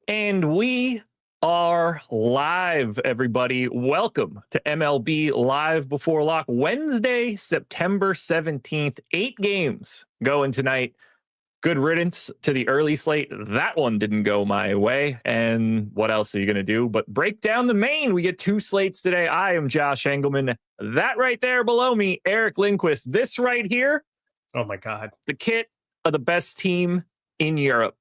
And we are live, everybody. Welcome to MLB Live Before Lock, Wednesday, September 17th. 8 games going tonight. Good riddance to the early slate. That one didn't go my way. And what else are you going to do but break down the main? We get 2 slates today. I am Josh Engelman. That right there below me, Eric Lindquist. This right here, oh my God, the kit of the best team in Europe.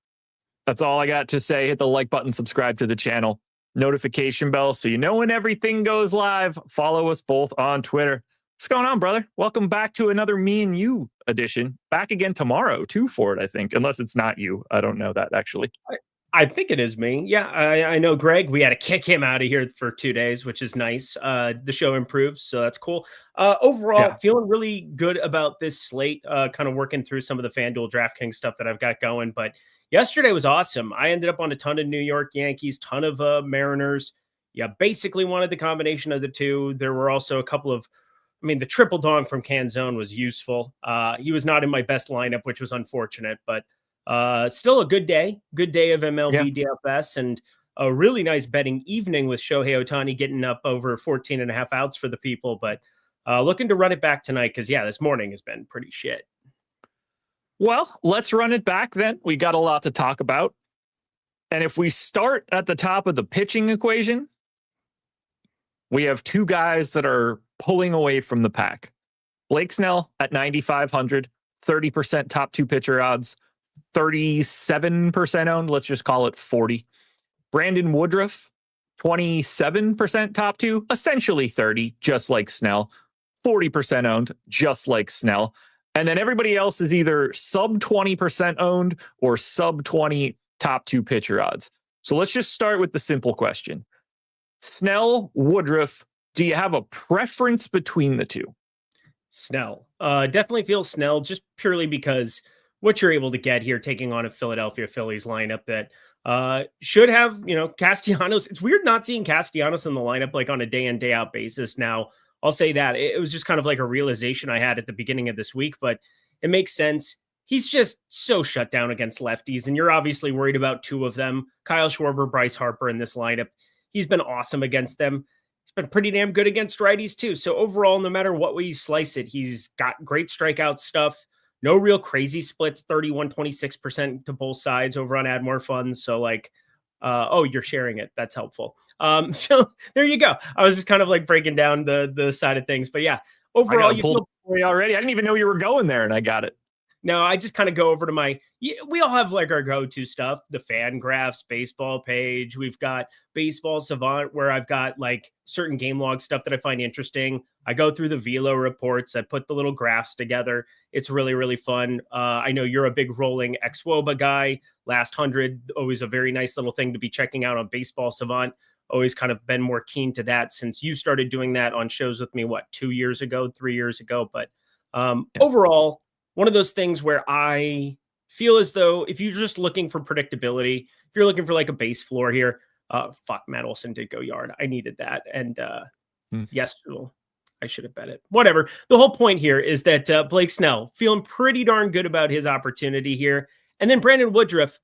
That's all I got to say. Hit the like button, subscribe to the channel, notification bell so you know when everything goes live. Follow us both on Twitter. What's going on, brother? Welcome back to another Me and You edition. Back again tomorrow, too, for it, I think. Unless it's not you. I don't know that, actually. I think it is me. Yeah, I know Greg. We had to kick him out of here for 2 days, which is nice. The show improves, so that's cool. Overall, feeling really good about this slate, kind of working through some of the FanDuel DraftKings stuff that I've got going. But yesterday was awesome. I ended up on a ton of New York Yankees, ton of Mariners. Yeah, basically wanted the combination of the two. There were also a couple of, the triple dong from Canzone was useful. He was not in my best lineup, which was unfortunate, but still a good day of MLB DFS, and a really nice betting evening with Shohei Ohtani getting up over 14 and a half outs for the people, but looking to run it back tonight because, this morning has been pretty shit. Well, let's run it back then. We got a lot to talk about. And if we start at the top of the pitching equation, we have 2 guys that are pulling away from the pack. Blake Snell at 9,500, 30% top 2 pitcher odds, 37% owned. Let's just call it 40. Brandon Woodruff, 27% top 2, essentially 30, just like Snell, 40% owned, just like Snell. And then everybody else is either sub 20% owned or sub 20 top 2 pitcher odds. So let's just start with the simple question. Snell, Woodruff, do you have a preference between the two? Snell. Definitely feel Snell just purely because what you're able to get here taking on a Philadelphia Phillies lineup that should have, Castellanos. It's weird not seeing Castellanos in the lineup like on a day in, day out basis now. I'll say that. It was just kind of like a realization I had at the beginning of this week, but it makes sense. He's just so shut down against lefties, and you're obviously worried about 2 of them, Kyle Schwarber, Bryce Harper in this lineup. He's been awesome against them. He's been pretty damn good against righties too. So overall, no matter what way you slice it, he's got great strikeout stuff. No real crazy splits, 31, 26% to both sides over on Add More Funds. So you're sharing it. That's helpful. So there you go. I was just kind of like breaking down the side of things, but overall, you pulled away already. I didn't even know you were going there, and I got it. No, I just kind of go over to we all have like our go-to stuff, the FanGraphs baseball page. We've got Baseball Savant where I've got like certain game log stuff that I find interesting. I go through the Velo reports. I put the little graphs together. It's really, really fun. I know you're a big rolling ex-Woba guy. Last 100, always a very nice little thing to be checking out on Baseball Savant. Always kind of been more keen to that since you started doing that on shows with me, 3 years ago? But overall, one of those things where I feel as though if you're just looking for predictability, if you're looking for like a base floor here, Matt Olson did go yard. I needed that. And yes, I should have bet it. Whatever. The whole point here is that Blake Snell feeling pretty darn good about his opportunity here. And then Brandon Woodruff,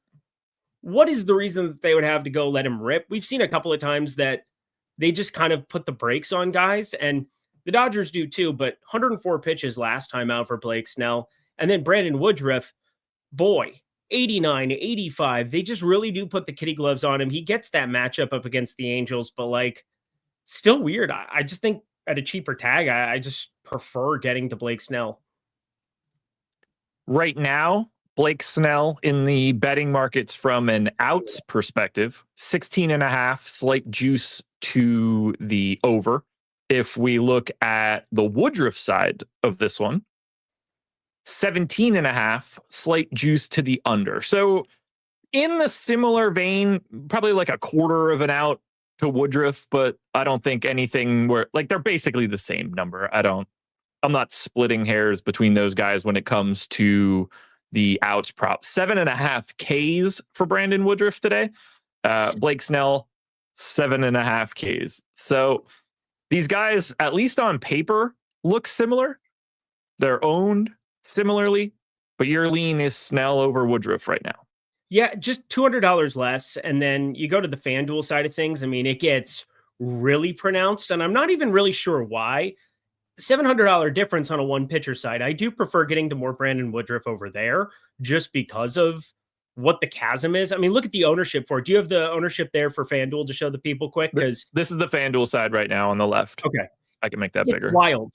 what is the reason that they would have to go let him rip? We've seen a couple of times that they just kind of put the brakes on guys, and the Dodgers do too, but 104 pitches last time out for Blake Snell. And then Brandon Woodruff, 89, 85. They just really do put the kitty gloves on him. He gets that matchup up against the Angels, but still weird. I just think at a cheaper tag, I just prefer getting to Blake Snell. Right now, Blake Snell in the betting markets from an outs perspective, 16.5 slight juice to the over. If we look at the Woodruff side of this one, 17.5 slight juice to the under. So in the similar vein, probably like a quarter of an out to Woodruff, but I don't think anything where they're basically the same number. I'm not splitting hairs between those guys when it comes to the outs prop. 7.5 Ks for Brandon Woodruff today. Blake Snell, 7.5 Ks. So these guys, at least on paper, look similar. They're owned similarly, but your lean is Snell over Woodruff right now. Yeah, just $200 less. And then you go to the FanDuel side of things. I mean, it gets really pronounced, and I'm not even really sure why. $700 difference on a one pitcher side. I do prefer getting to more Brandon Woodruff over there just because of what the chasm is. I mean, look at the ownership for it. Do you have the ownership there for FanDuel to show the people quick? Because this is the FanDuel side right now on the left. okay, I can make that it's bigger. wild.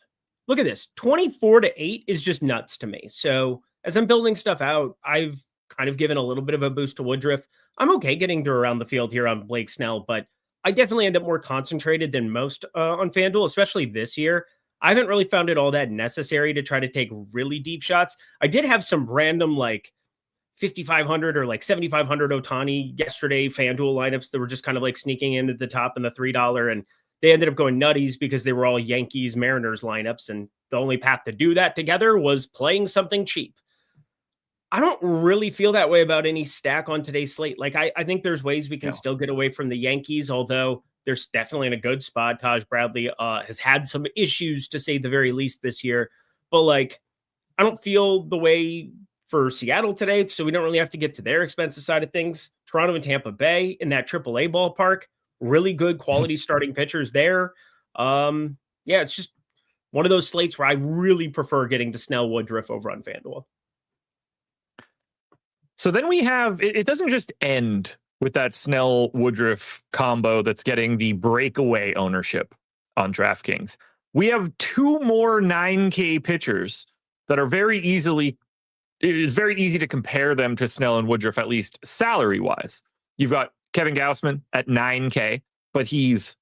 Look at this. 24-8 is just nuts to me. So as I'm building stuff out, I've kind of given a little bit of a boost to Woodruff. I'm okay getting to around the field here on Blake Snell, but I definitely end up more concentrated than most on FanDuel, especially this year. I haven't really found it all that necessary to try to take really deep shots. I did have some random like 5,500 or like 7,500 Otani yesterday FanDuel lineups that were just kind of like sneaking in at the top in the $3, and they ended up going nutties because they were all Yankees Mariners lineups, and the only path to do that together was playing something cheap. I don't really feel that way about any stack on today's slate. Like I think there's ways we can still get away from the Yankees, although there's definitely in a good spot. Taj Bradley has had some issues to say the very least this year, but like I don't feel the way for Seattle today, so we don't really have to get to their expensive side of things. Toronto and Tampa Bay in that AAA ballpark, really good quality starting pitchers there. Yeah, it's just one of those slates where I really prefer getting to Snell Woodruff over on FanDuel. So then we have, it doesn't just end with that Snell Woodruff combo that's getting the breakaway ownership on DraftKings. We have two more 9K pitchers that are it's very easy to compare them to Snell and Woodruff, at least salary wise. You've got Kevin Gausman at 9K, but he's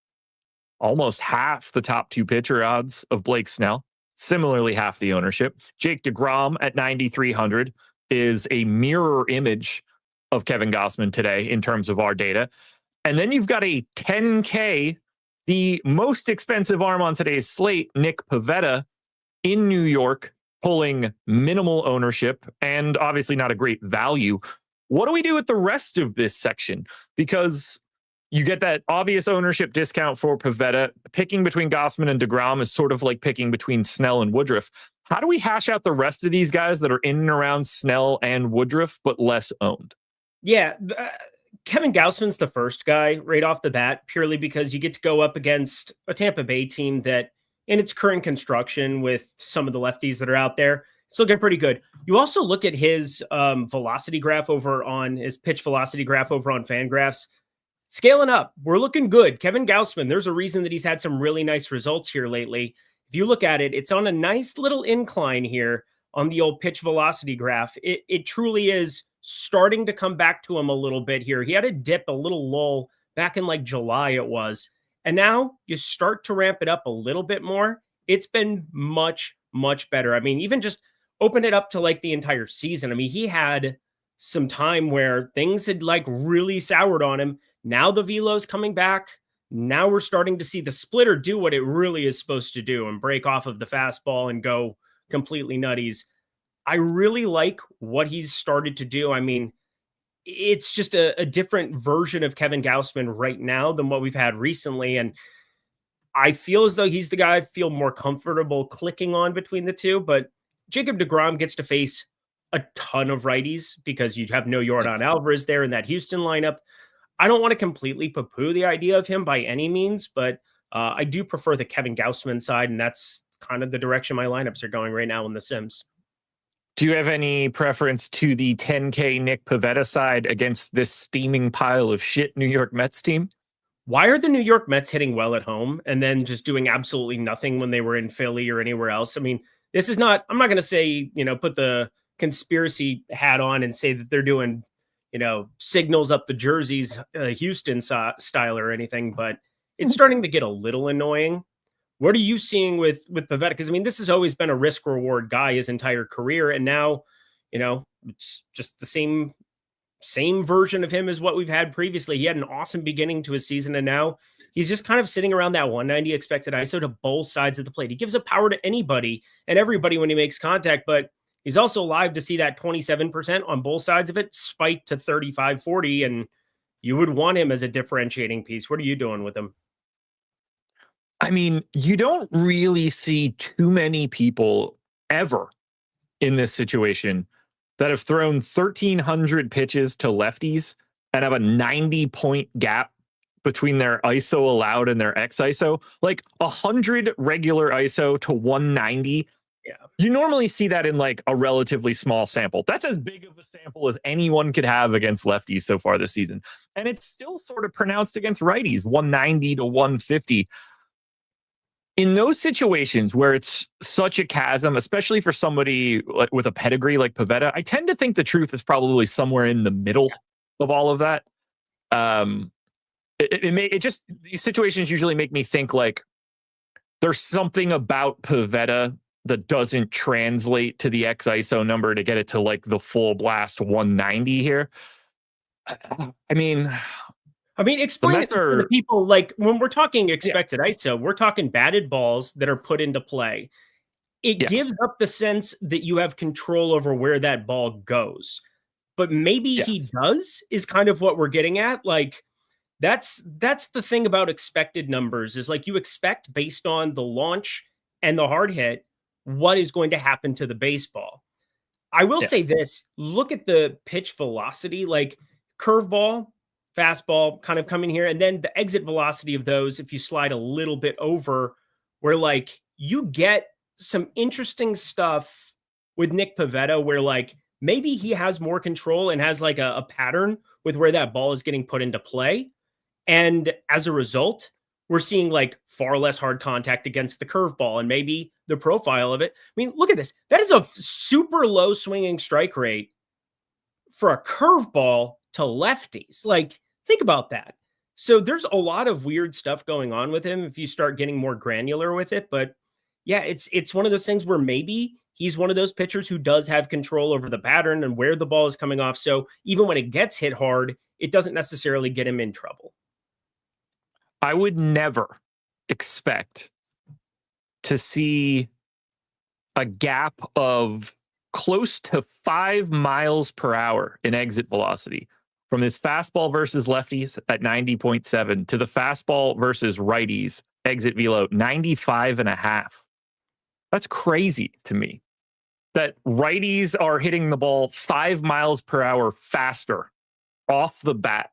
almost half the top two pitcher odds of Blake Snell, similarly half the ownership. Jake DeGrom at 9,300 is a mirror image of Kevin Gausman today in terms of our data. And then you've got a 10K, the most expensive arm on today's slate, Nick Pivetta in New York, pulling minimal ownership and obviously not a great value. What do we do with the rest of this section? Because you get that obvious ownership discount for Pivetta. Picking between Gausman and DeGrom is sort of like picking between Snell and Woodruff. How do we hash out the rest of these guys that are in and around Snell and Woodruff, but less owned? Yeah, Kevin Gausman's the first guy right off the bat, purely because you get to go up against a Tampa Bay team that in its current construction with some of the lefties that are out there, it's looking pretty good. You also look at his velocity graph over on his pitch velocity graph over on FanGraphs. Scaling up, we're looking good. Kevin Gausman, there's a reason that he's had some really nice results here lately. If you look at it, it's on a nice little incline here on the old pitch velocity graph. It truly is starting to come back to him a little bit here. He had a dip, a little lull back in like July it was. And now you start to ramp it up a little bit more. It's been much, much better. I mean, even just open it up to like the entire season. I mean, he had some time where things had like really soured on him. Now the velo's coming back. Now we're starting to see the splitter do what it really is supposed to do and break off of the fastball and go completely nutties. I really like what he's started to do. I mean, it's just a different version of Kevin Gausman right now than what we've had recently. And I feel as though he's the guy I feel more comfortable clicking on between the two. But Jacob deGrom gets to face a ton of righties because you have no Yordan Alvarez there in that Houston lineup. I don't want to completely poo-poo the idea of him by any means, but I do prefer the Kevin Gausman side, and that's kind of the direction my lineups are going right now in the Sims. Do you have any preference to the 10K Nick Pivetta side against this steaming pile of shit New York Mets team? Why are the New York Mets hitting well at home and then just doing absolutely nothing when they were in Philly or anywhere else? I mean, this is not, I'm not going to say, put the conspiracy hat on and say that they're doing, signals up the jerseys, Houston style or anything, but it's starting to get a little annoying. What are you seeing with Pivetta? Because, I mean, this has always been a risk-reward guy his entire career, and now, it's just the same version of him as what we've had previously. He had an awesome beginning to his season, and now he's just kind of sitting around that 190 expected ISO to both sides of the plate. He gives up power to anybody and everybody when he makes contact, but he's also live to see that 27% on both sides of it spike to 35, 40, and you would want him as a differentiating piece. What are you doing with him? I mean, you don't really see too many people ever in this situation that have thrown 1,300 pitches to lefties and have a 90-point gap between their ISO allowed and their X ISO, like 100 regular ISO to 190. Yeah. You normally see that in like a relatively small sample. That's as big of a sample as anyone could have against lefties so far this season. And it's still sort of pronounced against righties, 190 to 150. In those situations where it's such a chasm, especially for somebody with a pedigree like Pivetta, I tend to think the truth is probably somewhere in the middle of all of that. These situations usually make me think like there's something about Pivetta that doesn't translate to the X ISO number to get it to like the full blast 190 here. I mean, explain it to the people, like when we're talking expected ISO, we're talking batted balls that are put into play. It gives up the sense that you have control over where that ball goes. But maybe he does, is kind of what we're getting at. Like that's the thing about expected numbers, is like you expect based on the launch and the hard hit what is going to happen to the baseball. I will say this, look at the pitch velocity, like curveball, fastball kind of coming here, and then the exit velocity of those, if you slide a little bit over, where like you get some interesting stuff with Nick Pivetta, where like maybe he has more control and has like a pattern with where that ball is getting put into play. And as a result, we're seeing like far less hard contact against the curveball, and maybe the profile of it. I mean, look at this. That is a super low swinging strike rate for a curveball to lefties. Like, think about that. So there's a lot of weird stuff going on with him if you start getting more granular with it. But yeah, it's one of those things where maybe he's one of those pitchers who does have control over the pattern and where the ball is coming off. So even when it gets hit hard, it doesn't necessarily get him in trouble. I would never expect to see a gap of close to 5 miles per hour in exit velocity from his fastball versus lefties at 90.7 to the fastball versus righties exit velo 95.5. That's crazy to me that righties are hitting the ball 5 miles per hour faster off the bat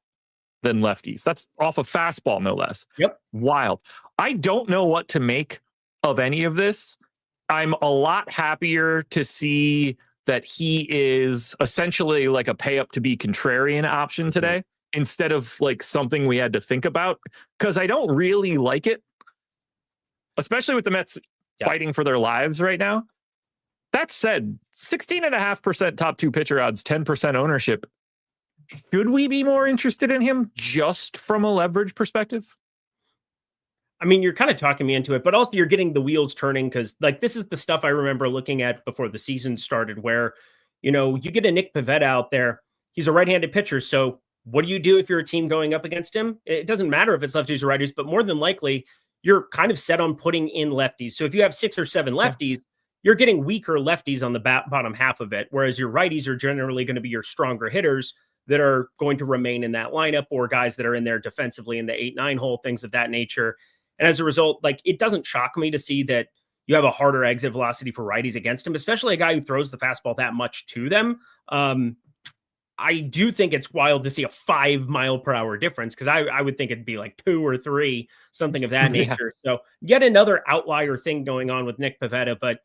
than lefties. That's off a fastball, no less. Yep. Wild. I don't know what to make of any of this. I'm a lot happier to see that he is essentially like a pay up to be contrarian option today instead of like something we had to think about, because I don't really like it, especially with the Mets fighting for their lives right now. That said, 16.5% top two pitcher odds, 10% ownership. Should we be more interested in him just from a leverage perspective? I mean, you're kind of talking me into it, but also you're getting the wheels turning, because like this is the stuff I remember looking at before the season started, where, you know, you get a Nick Pivetta out there. He's a right-handed pitcher. So what do you do if you're a team going up against him? It doesn't matter if it's lefties or righties, but more than likely you're kind of set on putting in lefties. So if you have 6 or 7 lefties, you're getting weaker lefties on the bottom half of it, whereas your righties are generally going to be your stronger hitters that are going to remain in that lineup, or guys that are in there defensively in the 8-9 hole, things of that nature. And as a result, like, it doesn't shock me to see that you have a harder exit velocity for righties against him, especially a guy who throws the fastball that much to them. I do think it's wild to see a 5 mile per hour difference, because I would think it'd be like 2 or 3, something of that nature. So yet another outlier thing going on with Nick Pivetta. But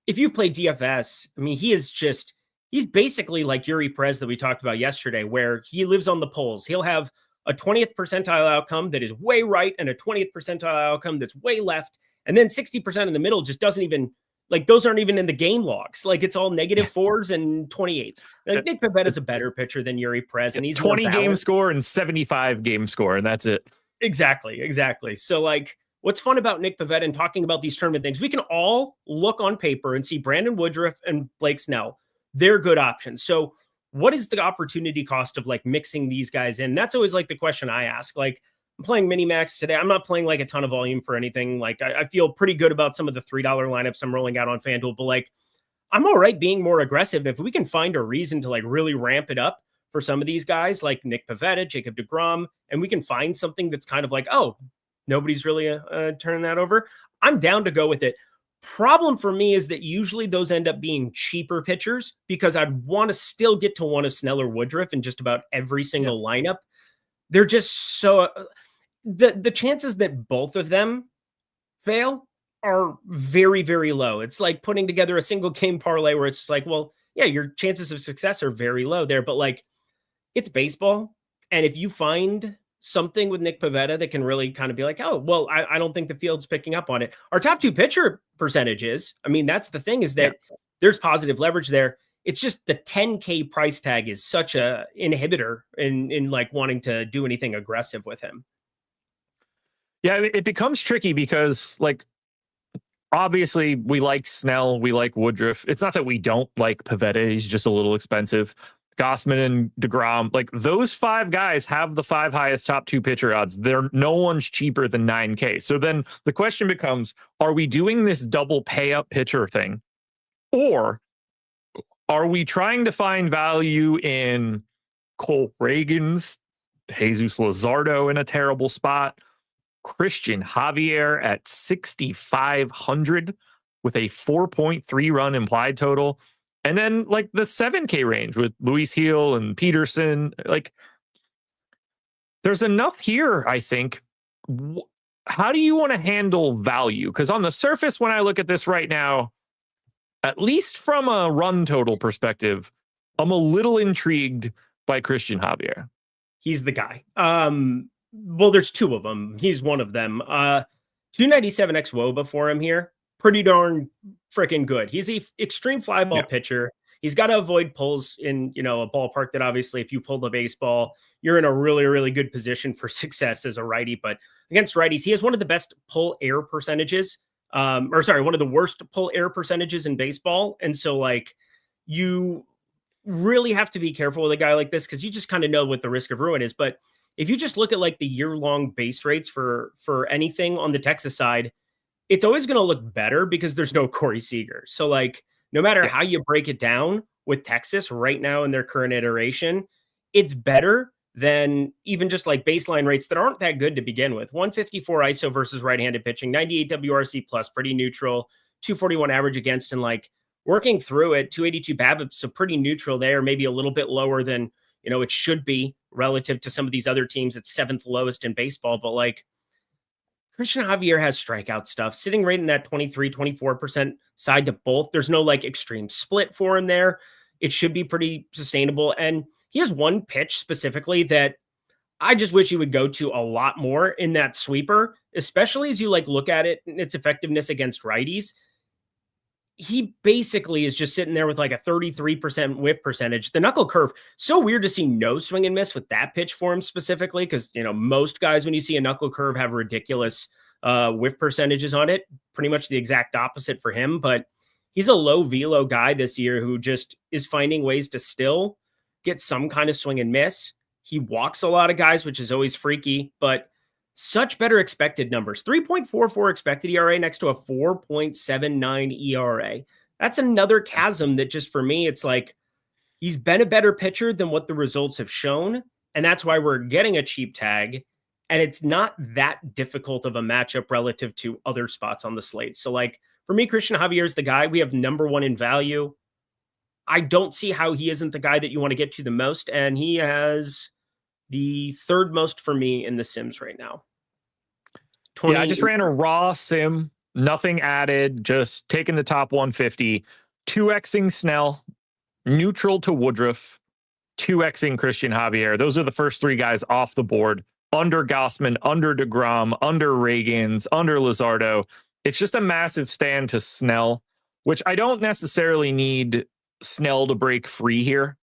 if you play DFS, I mean, he's basically like Yuri Perez that we talked about yesterday, where he lives on the polls. He'll have a 20th percentile outcome that is way right and a 20th percentile outcome that's way left. And then 60% in the middle just doesn't even, like, those aren't even in the game logs. Like, it's all -4s and 28s. Like, Nick Pivetta is a better pitcher than Yuri Perez, and he's 20 game score and 75 game score, and that's it. Exactly. So, like, what's fun about Nick Pivetta and talking about these tournament things, we can all look on paper and see Brandon Woodruff and Blake Snell. They're good options. So what is the opportunity cost of like mixing these guys in? That's always like the question I ask. Like, I'm playing Minimax today. I'm not playing like a ton of volume for anything. Like, I feel pretty good about some of the $3 lineups I'm rolling out on FanDuel, but like, I'm all right being more aggressive. If we can find a reason to like really ramp it up for some of these guys like Nick Pivetta, Jacob deGrom, and we can find something that's kind of like, oh, nobody's really turning that over, I'm down to go with it. Problem for me is that usually those end up being cheaper pitchers because I'd want to still get to one of Snell or Woodruff in just about every single lineup. They're just so the chances that both of them fail are very, very low. It's like putting together a single game parlay where it's just like, well, yeah, your chances of success are very low there, but like it's baseball. And if you find something with Nick Pivetta that can really kind of be like, oh, well, I don't think the field's picking up on it. Our top two pitcher percentages, I mean, that's the thing is that there's positive leverage there. It's just the 10K price tag is such a inhibitor in like wanting to do anything aggressive with him. Yeah, it becomes tricky because like obviously we like Snell, we like Woodruff. It's not that we don't like Pivetta, he's just a little expensive. Gausman and DeGrom, like those five guys have the five highest top two pitcher odds. No one's cheaper than 9K. So then the question becomes, are we doing this double pay up pitcher thing? Or are we trying to find value in Cole Reagans, Jesus Luzardo in a terrible spot, Christian Javier at 6,500 with a 4.3 run implied total? And then like the 7K range with Luis Heel and Peterson, like there's enough here, I think. How do you want to handle value? Because on the surface, when I look at this right now, at least from a run total perspective, I'm a little intrigued by Christian Javier. He's the guy. Well, there's two of them. He's one of them. 297x WOBA for him here. Pretty darn freaking good. He's an extreme fly ball pitcher. He's got to avoid pulls in, a ballpark that obviously if you pull the baseball, you're in a really, really good position for success as a righty. But against righties, he has one of the best pull air percentages. One of the worst pull air percentages in baseball. And so like you really have to be careful with a guy like this because you just kind of know what the risk of ruin is. But if you just look at like the year-long base rates for anything on the Texas side, it's always going to look better because there's no Corey Seager. So like, no matter how you break it down with Texas right now in their current iteration, it's better than even just like baseline rates that aren't that good to begin with. 154 ISO versus right-handed pitching, 98 WRC plus, pretty neutral, 241 average against, and like working through it, 282 BABIP, so pretty neutral there, maybe a little bit lower than, it should be relative to some of these other teams. It's seventh lowest in baseball, but like, Christian Javier has strikeout stuff sitting right in that 23-24% side to both. There's no like extreme split for him there. It should be pretty sustainable. And he has one pitch specifically that I just wish he would go to a lot more in that sweeper, especially as you like look at it and its effectiveness against righties. He basically is just sitting there with like a 33% whiff percentage. The knuckle curve, so weird to see no swing and miss with that pitch for him specifically, because most guys, when you see a knuckle curve, have ridiculous whiff percentages on it. Pretty much the exact opposite for him, but he's a low velo guy this year who just is finding ways to still get some kind of swing and miss. He walks a lot of guys, which is always freaky, but such better expected numbers. 3.44 expected ERA next to a 4.79 ERA. That's another chasm that just for me, it's like he's been a better pitcher than what the results have shown. And that's why we're getting a cheap tag. And it's not that difficult of a matchup relative to other spots on the slate. So like for me, Christian Javier is the guy. We have number one in value. I don't see how he isn't the guy that you want to get to the most. And he has the third most for me in the Sims right now. I just ran a raw sim, nothing added, just taking the top 150, 2xing Snell, neutral to Woodruff, 2xing Christian Javier. Those are the first three guys off the board. Under Gausman, under DeGrom, under Reagans, under Luzardo. It's just a massive stand to Snell, which I don't necessarily need Snell to break free here.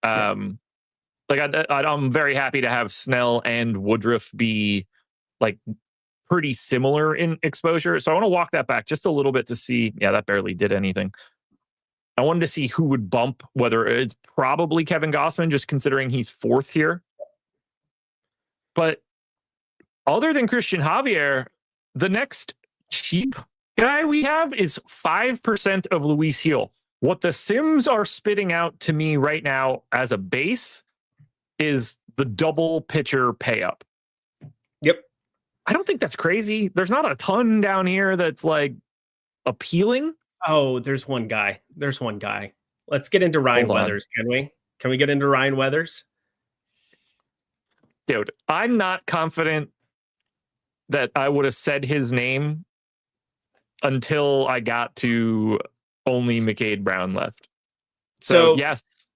I'm very happy to have Snell and Woodruff be like pretty similar in exposure. So I want to walk that back just a little bit to see. Yeah, that barely did anything. I wanted to see who would bump, whether it's probably Kevin Gausman, just considering he's fourth here. But other than Christian Javier, the next cheap guy we have is 5% of Luis Heel. What the Sims are spitting out to me right now as a base is the double pitcher pay up. Yep. I don't think that's crazy. There's not a ton down here that's like appealing. Oh, there's one guy. Let's get into Ryan Weathers, can we? Can we get into Ryan Weathers? Dude, I'm not confident that I would have said his name until I got to only McCade Brown left. So yes.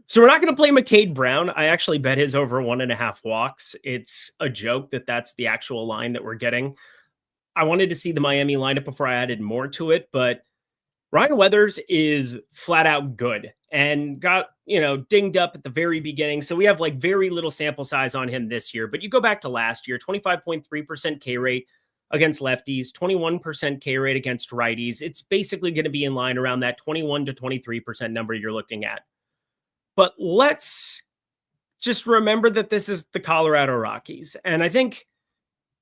So we're not going to play McCade Brown. I actually bet his over 1.5 walks. It's a joke that that's the actual line that we're getting. I wanted to see the Miami lineup before I added more to it, but Ryan Weathers is flat out good and got, dinged up at the very beginning. So we have like very little sample size on him this year, but you go back to last year, 25.3% K rate against lefties, 21% K rate against righties. It's basically going to be in line around that 21 to 23% number you're looking at. But let's just remember that this is the Colorado Rockies. And I think,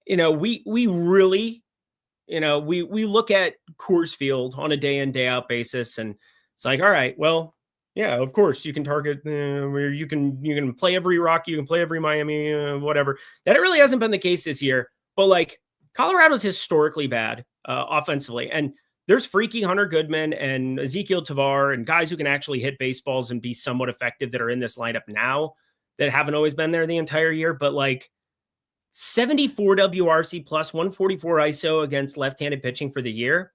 we really, we look at Coors Field on a day in, day out basis. And it's like, all right, well, yeah, of course you can target where you can play every Rocky, you can play every Miami, whatever. That really hasn't been the case this year. But like Colorado's historically bad offensively. And there's freaky Hunter Goodman and Ezekiel Tovar and guys who can actually hit baseballs and be somewhat effective that are in this lineup now that haven't always been there the entire year. But like 74 WRC plus 144 ISO against left-handed pitching for the year.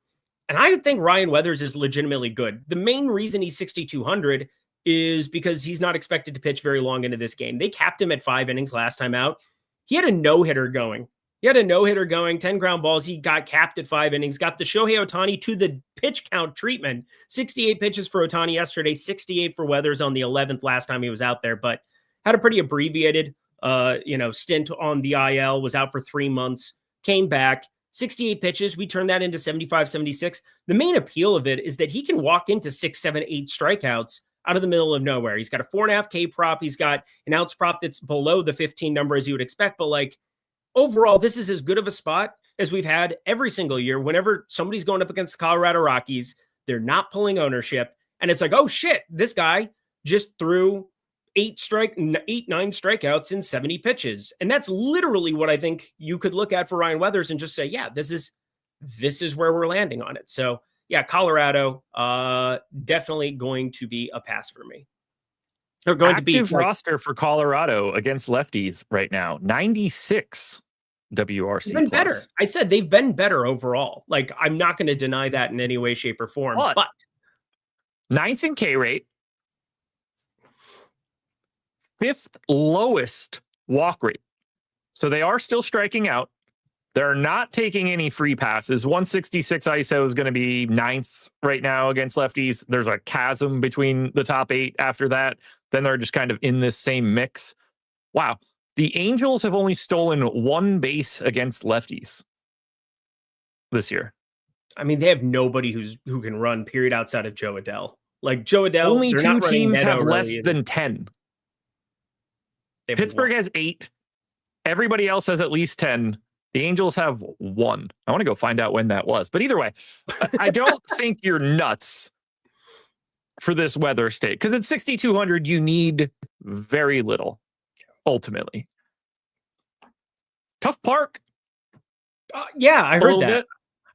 And I think Ryan Weathers is legitimately good. The main reason he's 6,200 is because he's not expected to pitch very long into this game. They capped him at 5 innings last time out. He had a no-hitter going. 10 ground balls. He got capped at 5 innings, got the Shohei Ohtani to the pitch count treatment. 68 pitches for Ohtani yesterday, 68 for Weathers on the 11th last time he was out there, but had a pretty abbreviated stint on the IL, was out for 3 months, came back, 68 pitches. We turned that into 75, 76. The main appeal of it is that he can walk into 6, 7, 8 strikeouts out of the middle of nowhere. He's got a 4.5K prop. He's got an outs prop that's below the 15 number as you would expect, but like, overall, this is as good of a spot as we've had every single year. Whenever somebody's going up against the Colorado Rockies, they're not pulling ownership. And it's like, oh shit, this guy just threw 9 strikeouts in 70 pitches. And that's literally what I think you could look at for Ryan Weathers and just say, yeah, this is where we're landing on it. So yeah, Colorado, definitely going to be a pass for me. They're going Active to be roster for Colorado against lefties right now, 96 WRC. Been better. I said they've been better overall. Like, I'm not going to deny that in any way, shape, or form. But 9th in K rate, 5th lowest walk rate. So they are still striking out. They're not taking any free passes. 166 ISO is going to be 9th right now against lefties. There's a chasm between the top 8 after that. Then they're just kind of in this same mix. Wow. The Angels have only stolen 1 base against lefties this year. I mean, they have nobody who can run, period, outside of Joe Adell. Like Joe Adell, only 2 teams have less than 10. Pittsburgh has 8. Everybody else has at least 10. The Angels have 1. I want to go find out when that was. But either way, I don't think you're nuts for this weather state. Because at 6,200, you need very little, ultimately. Tough park. Yeah, I heard that.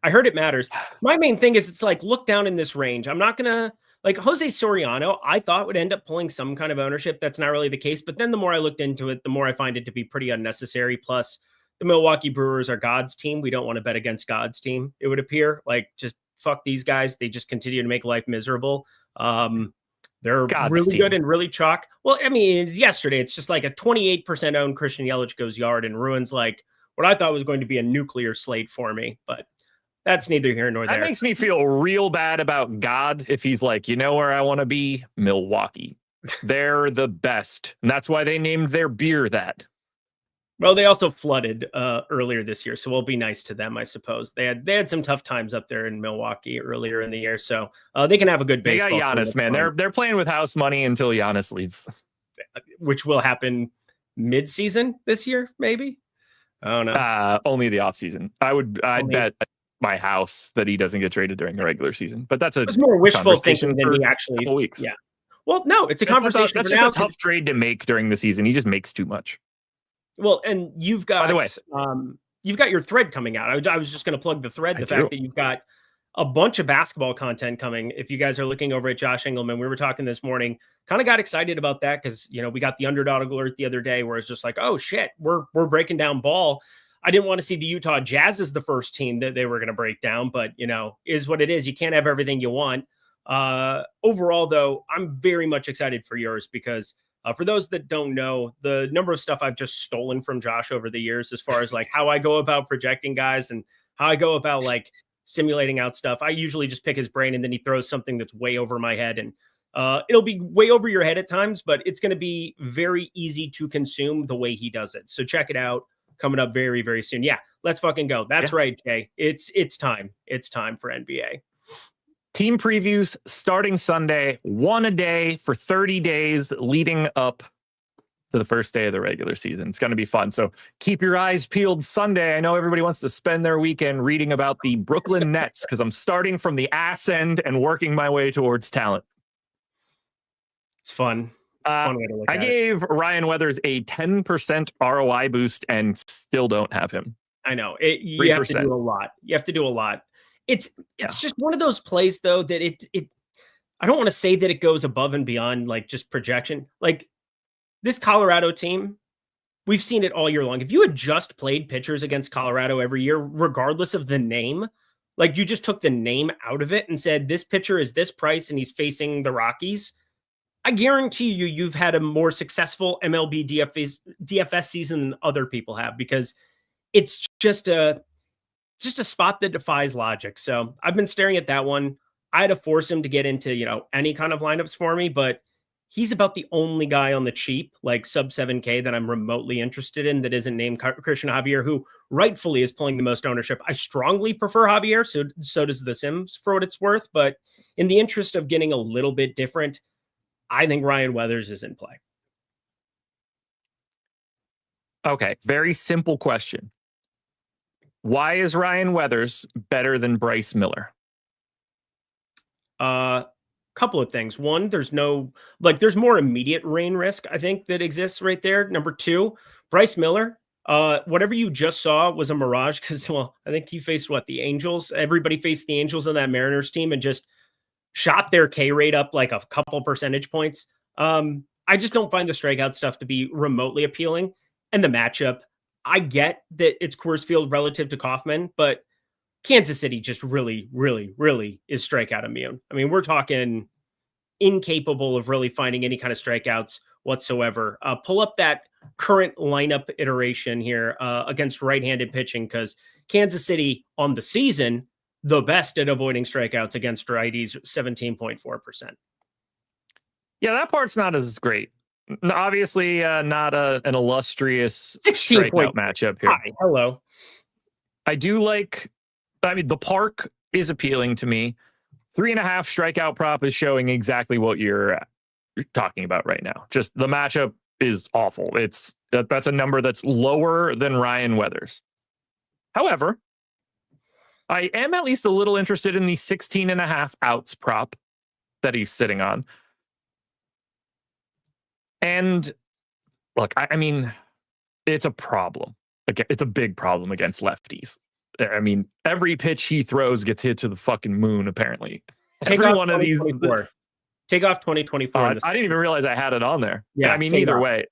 I heard it matters. My main thing is it's like, look down in this range. I'm not going to... Like Jose Soriano, I thought would end up pulling some kind of ownership. That's not really the case. But then the more I looked into it, the more I find it to be pretty unnecessary. Plus, the Milwaukee Brewers are God's team. We don't want to bet against God's team, it would appear. Like, just fuck these guys. They just continue to make life miserable. They're God's really team. Good and really chalk. Well, I mean, yesterday, it's just like a 28% owned Christian Yelich goes yard and ruins like what I thought was going to be a nuclear slate for me. But that's neither here nor there. That makes me feel real bad about God if he's like, you know where I want to be? Milwaukee. They're the best. And that's why they named their beer that. Well, they also flooded earlier this year, so we'll be nice to them, I suppose. They had some tough times up there in Milwaukee earlier in the year, so they can have a good baseball. They got Giannis, man. They're playing with house money until Giannis leaves, which will happen mid-season this year, maybe. I don't know. Only the off season. I'd bet my house that he doesn't get traded during the regular season, but that's it's more wishful thinking than he actually. Weeks. Yeah. Well, no, it's a conversation. That's just a tough trade to make during the season. He just makes too much. Well, and you've got, by the way, you've got your thread coming out. I was just going to plug the thread. The fact that you've got a bunch of basketball content coming. If you guys are looking over at Josh Engelman, we were talking this morning, kind of got excited about that because, we got the underdog alert the other day where it's just like, oh shit, we're breaking down ball. I didn't want to see the Utah Jazz as the first team that they were going to break down, but is what it is. You can't have everything you want. Overall though, I'm very much excited for yours because for those that don't know, the number of stuff I've just stolen from Josh over the years, as far as like how I go about projecting guys and how I go about like simulating out stuff. I usually just pick his brain and then he throws something that's way over my head, and it'll be way over your head at times, but it's going to be very easy to consume the way he does it. So check it out, coming up very, very soon. Yeah, let's fucking go. That's right, Jay. It's time. It's time for NBA. Team previews starting Sunday, one a day for 30 days leading up to the first day of the regular season. It's going to be fun. So keep your eyes peeled Sunday. I know everybody wants to spend their weekend reading about the Brooklyn Nets because I'm starting from the ass end and working my way towards talent. It's fun. It's a fun way to look at it. I gave Ryan Weathers a 10% ROI boost and still don't have him. I know. You have to do a lot. You have to do a lot. It's just one of those plays though that it I don't want to say that it goes above and beyond like just projection. Like this Colorado team, we've seen it all year long. If you had just played pitchers against Colorado every year, regardless of the name, like you just took the name out of it and said this pitcher is this price and he's facing the Rockies, I guarantee you've had a more successful MLB DFS season than other people have, because it's just a spot that defies logic. So I've been staring at that one. I had to force him to get into, any kind of lineups for me, but he's about the only guy on the cheap, like sub 7K, that I'm remotely interested in that isn't named Christian Javier, who rightfully is pulling the most ownership. I strongly prefer Javier. So does the Sims for what it's worth. But in the interest of getting a little bit different, I think Ryan Weathers is in play. Okay. Very simple question. Why is Ryan Weathers better than Bryce Miller? Couple of things. One, there's there's more immediate rain risk, I think, that exists right there. Number two, Bryce Miller, whatever you just saw was a mirage because, I think he faced the Angels. Everybody faced the Angels on that Mariners team and just shot their K rate up like a couple percentage points. I just don't find the strikeout stuff to be remotely appealing. And the matchup, I get that it's Coors Field relative to Kauffman, but Kansas City just really, really, really is strikeout immune. I mean, we're talking incapable of really finding any kind of strikeouts whatsoever. Pull up that current lineup iteration here against right-handed pitching, because Kansas City on the season, the best at avoiding strikeouts against righties, 17.4%. Yeah, that part's not as great. Obviously, not an illustrious 16 strikeout matchup here. Hi, hello. I do the park is appealing to me. 3.5 strikeout prop is showing exactly what you're talking about right now. Just the matchup is awful. That's a number that's lower than Ryan Weathers. However, I am at least a little interested in the 16.5 outs prop that he's sitting on. And look, I mean, it's a problem. It's a big problem against lefties. I mean, every pitch he throws gets hit to the fucking moon, apparently. Every one of these. Take off 2024. I didn't even realize I had it on there. Yeah, I mean, either way,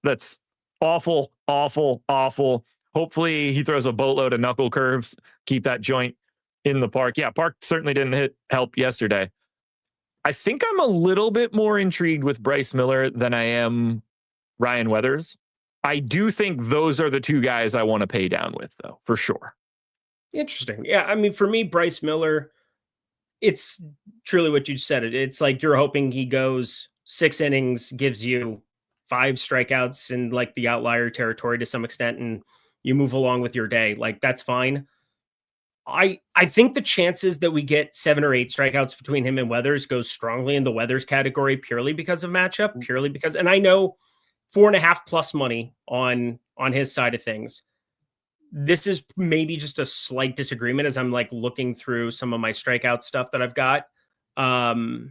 that's awful, awful, awful. Hopefully he throws a boatload of knuckle curves, keep that joint in the park. Yeah, park certainly didn't help yesterday. I think I'm a little bit more intrigued with Bryce Miller than I am Ryan Weathers. I do think those are the two guys I want to pay down with, though, for sure. Interesting. Yeah, I mean, for me, Bryce Miller, it's truly what you said. It's like you're hoping he goes 6 innings, gives you 5 strikeouts in like the outlier territory to some extent, and you move along with your day. Like, that's fine. I think the chances that we get 7 or 8 strikeouts between him and Weathers goes strongly in the Weathers category purely because of matchup, and I know 4.5 plus money on his side of things. This is maybe just a slight disagreement as I'm like looking through some of my strikeout stuff that I've got. Where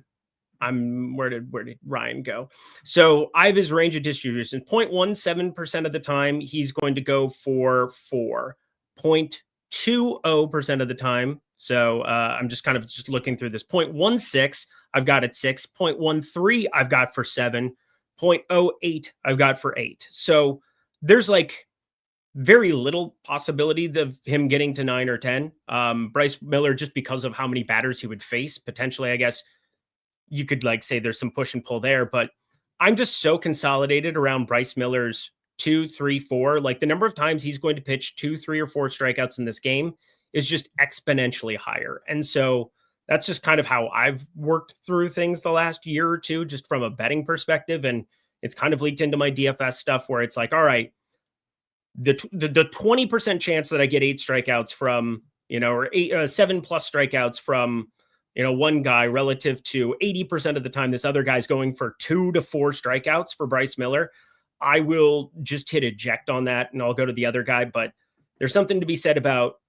did Ryan go? So I have his range of distribution. 0.17% of the time, he's going to go for 4. 0.20% of the time. So I'm just kind of just looking through this. 0.16 I've got at 6, 0.13 I've got for 7, 0.08 I've got for 8. So there's like very little possibility of him getting to 9 or 10. Bryce Miller, just because of how many batters he would face, potentially, I guess you could like say there's some push and pull there, but I'm just so consolidated around Bryce Miller's 2, 3, 4. Like the number of times he's going to pitch 2, 3, or 4 strikeouts in this game is just exponentially higher. And so that's just kind of how I've worked through things the last year or two, just from a betting perspective. And it's kind of leaked into my DFS stuff where it's like, all right, the 20% chance that I get 8 strikeouts from, or 7+ strikeouts from, one guy relative to 80% of the time this other guy's going for 2 to 4 strikeouts for Bryce Miller, I will just hit eject on that and I'll go to the other guy. But there's something to be said about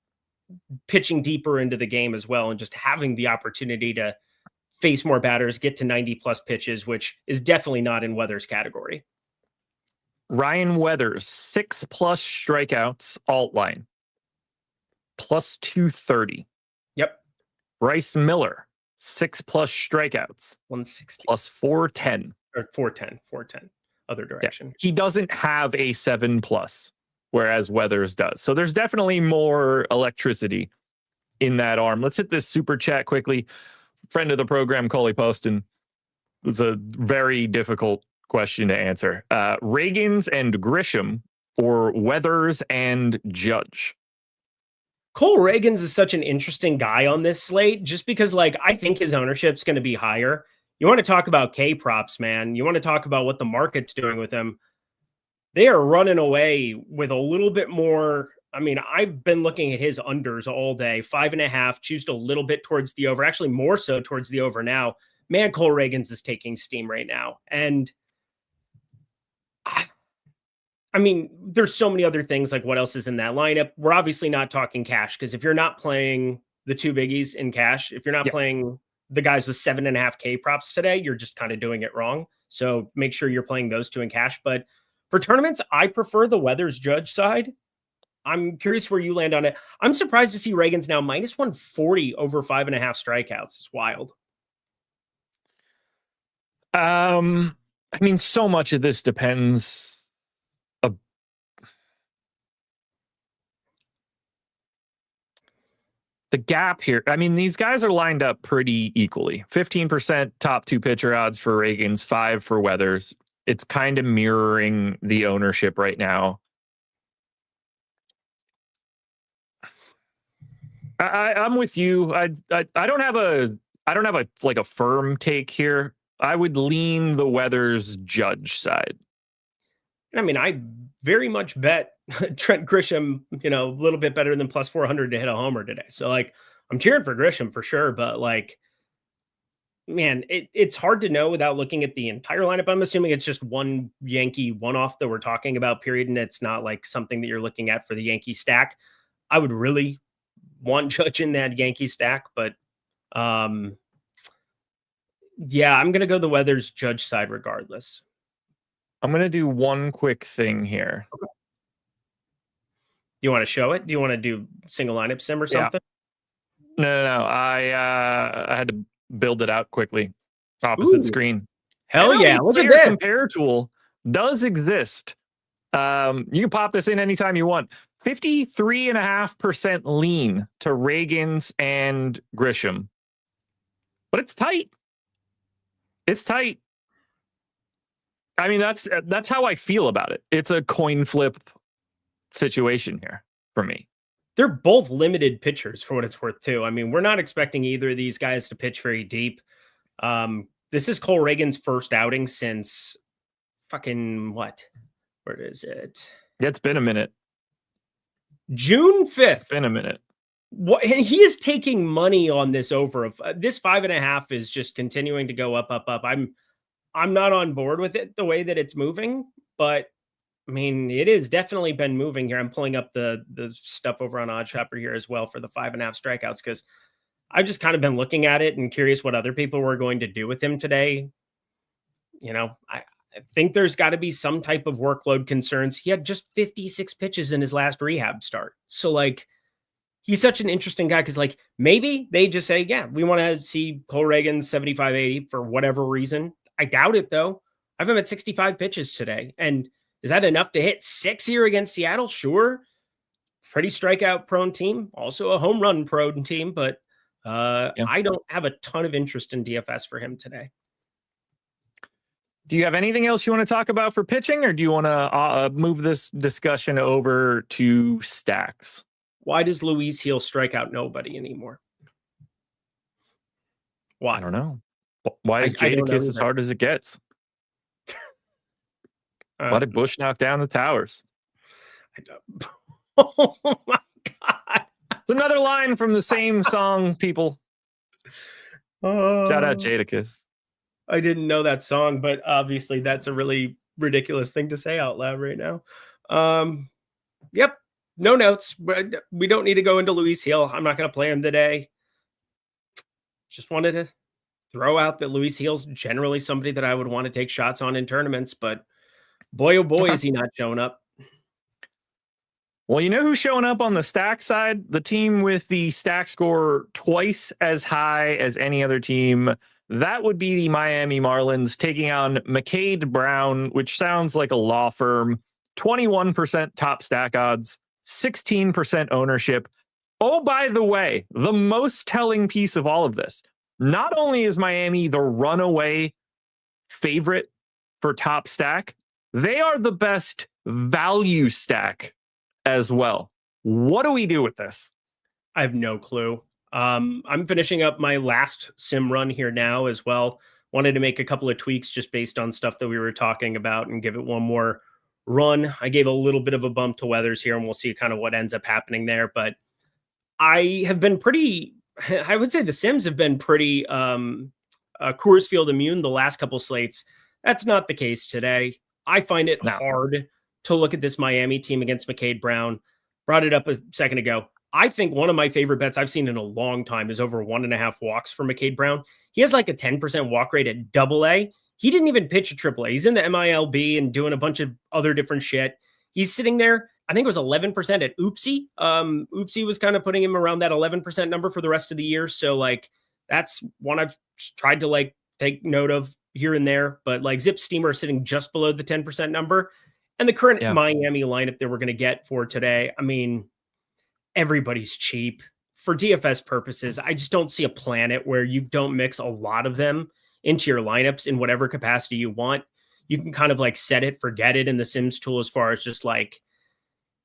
pitching deeper into the game as well and just having the opportunity to face more batters, get to 90+ pitches, which is definitely not in Weather's category. Ryan Weathers, 6+ strikeouts, alt line, plus 230. Yep. Bryce Miller, 6+ strikeouts, 160 plus 410. Or 410, other direction. Yeah. He doesn't have a 7+, whereas Weathers does. So there's definitely more electricity in that arm. Let's hit this super chat quickly. Friend of the program, Coley Poston. It's a very difficult question to answer. Ragans and Grisham or Weathers and Judge? Cole Ragans is such an interesting guy on this slate just because, like, I think his ownership's going to be higher. You want to talk about K props, man. You want to talk about what the market's doing with him. They are running away with a little bit more. I mean, I've been looking at his unders all day, 5.5, choosed a little bit towards the over, actually more so towards the over now. Man, Cole Ragans is taking steam right now. And I mean, there's so many other things, like what else is in that lineup. We're obviously not talking cash, because if you're not playing the 2 biggies in cash, if you're not playing the guys with 7.5K props today, you're just kind of doing it wrong. So make sure you're playing those 2 in cash. But for tournaments, I prefer the Weathers Judge side. I'm curious where you land on it. I'm surprised to see Ragans now minus 140 over 5.5 strikeouts. It's wild. I mean, so much of this depends. The gap here, I mean, these guys are lined up pretty equally. 15% top 2 pitcher odds for Ragans, 5 for Weathers. It's kind of mirroring the ownership right now. I'm with you. I don't have a like a firm take here. I would lean the Weathers Judge side. I mean, I very much bet Trent Grisham, a little bit better than plus 400 to hit a homer today. So, like, I'm cheering for Grisham for sure. But, like, man, it's hard to know without looking at the entire lineup. I'm assuming it's just one Yankee one-off that we're talking about, period. And it's not like something that you're looking at for the Yankee stack. I would really want Judge in that Yankee stack. But, yeah, I'm going to go the Weathers Judge side regardless. I'm going to do one quick thing here. Okay. Do you want to show it? Do you want to do single lineup sim or something? No. I had to build it out quickly. Opposite screen. Hell yeah. Look at that. that. Compare tool does exist. You can pop this in anytime you want. 53.5% lean to Ragans and Grisham. But it's tight. It's tight. I mean, that's how I feel about it. It's a coin flip situation here for me. They're both limited pitchers for what it's worth too. I mean, we're not expecting either of these guys to pitch very deep. This is Cole Ragans' first outing since fucking what? Where is it? Yeah, it's been a minute. June 5th. It's been a minute. What? And he is taking money on this over. This 5.5 is just continuing to go up. I'm not on board with it the way that it's moving, but I mean, it has definitely been moving here. I'm pulling up the stuff over on OddsShopper here as well for the 5.5 strikeouts, because I've just kind of been looking at it and curious what other people were going to do with him today. I think there's got to be some type of workload concerns. He had just 56 pitches in his last rehab start. So like, he's such an interesting guy because like maybe they just say, yeah, we want to see Cole Reagan 75, 80 for whatever reason. I doubt it though. I have him at 65 pitches today. And is that enough to hit 6 here against Seattle? Sure. Pretty strikeout prone team, also a home run prone team, but I don't have a ton of interest in DFS for him today. Do you have anything else you want to talk about for pitching, or do you want to move this discussion over to stacks? Why does Luis Heel strike out nobody anymore? Why? I don't know. Why is Jadakiss as hard as it gets? Why did Bush knock down the towers? Oh my God. It's another line from the same song, people. Shout out Jadakiss. I didn't know that song, but obviously that's a really ridiculous thing to say out loud right now. Yep. No notes. We don't need to go into Luis Heel. I'm not going to play him today. Just wanted to throw out that Luis Heel's generally somebody that I would want to take shots on in tournaments, but boy, oh boy, is he not showing up. Well, you know who's showing up on the stack side? The team with the stack score twice as high as any other team. That would be the Miami Marlins taking on McCade Brown, which sounds like a law firm. 21% top stack odds, 16% ownership. Oh, by the way, the most telling piece of all of this, not only is Miami the runaway favorite for top stack, they are the best value stack as well. What do we do with this? I have no clue. I'm finishing up my last sim run here now as well. Wanted to make a couple of tweaks just based on stuff that we were talking about and give it one more run. I gave a little bit of a bump to Weathers here, and we'll see kind of what ends up happening there. But I have been pretty, I would say the sims have been pretty Coors Field immune the last couple slates. That's not the case today. I find it hard to look at this Miami team against McCade Brown. Brought it up a second ago. I think one of my favorite bets I've seen in a long time is over 1.5 walks for McCade Brown. He has like a 10% walk rate at AA. He didn't even pitch a AAA. He's in the MILB and doing a bunch of other different shit. He's sitting there. I think it was 11% at Oopsie. Oopsie was kind of putting him around that 11% number for the rest of the year. So like, that's one I've tried to like take note of here and there, but like Zip Steamer is sitting just below the 10% number. And the current Miami lineup that we're going to get for today, I mean, everybody's cheap. For DFS purposes, I just don't see a planet where you don't mix a lot of them into your lineups in whatever capacity you want. You can kind of like set it, forget it in the Sims tool as far as just like,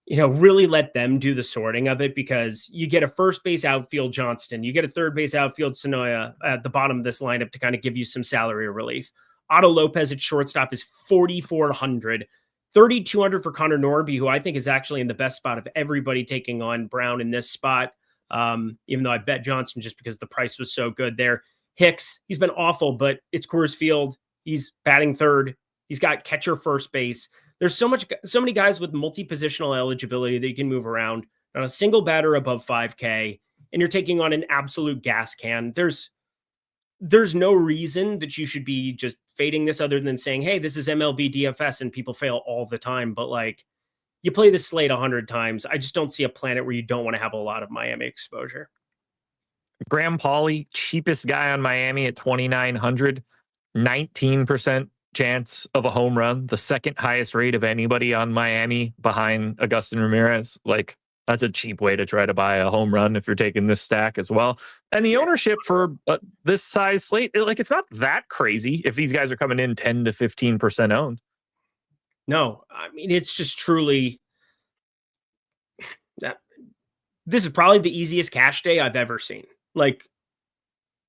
you know, really let them do the sorting of it, because you get a first base outfield Johnston, you get a third base outfield Sonoya at the bottom of this lineup to kind of give you some salary relief. Otto Lopez at shortstop is 4,400. 3,200 for Connor Norby, who I think is actually in the best spot of everybody taking on Brown in this spot. Even though I bet Johnson just because the price was so good there. Hicks, he's been awful, but it's Coors Field. He's batting third. He's got catcher first base. There's so many guys with multi-positional eligibility that you can move around. Not a single batter above 5K, and you're taking on an absolute gas can. There's no reason that you should be just fading this other than saying, hey, this is MLB DFS and people fail all the time. But like, you play this slate 100 times. I just don't see a planet where you don't want to have a lot of Miami exposure. Graham Pauley, cheapest guy on Miami at 2,900, 19% chance of a home run, the second highest rate of anybody on Miami behind Agustin Ramirez. Like, that's a cheap way to try to buy a home run if you're taking this stack as well. And the ownership for this size slate, like, it's not that crazy if these guys are coming in 10 to 15% owned. No, I mean, it's just truly, this is probably the easiest cash day I've ever seen. Like,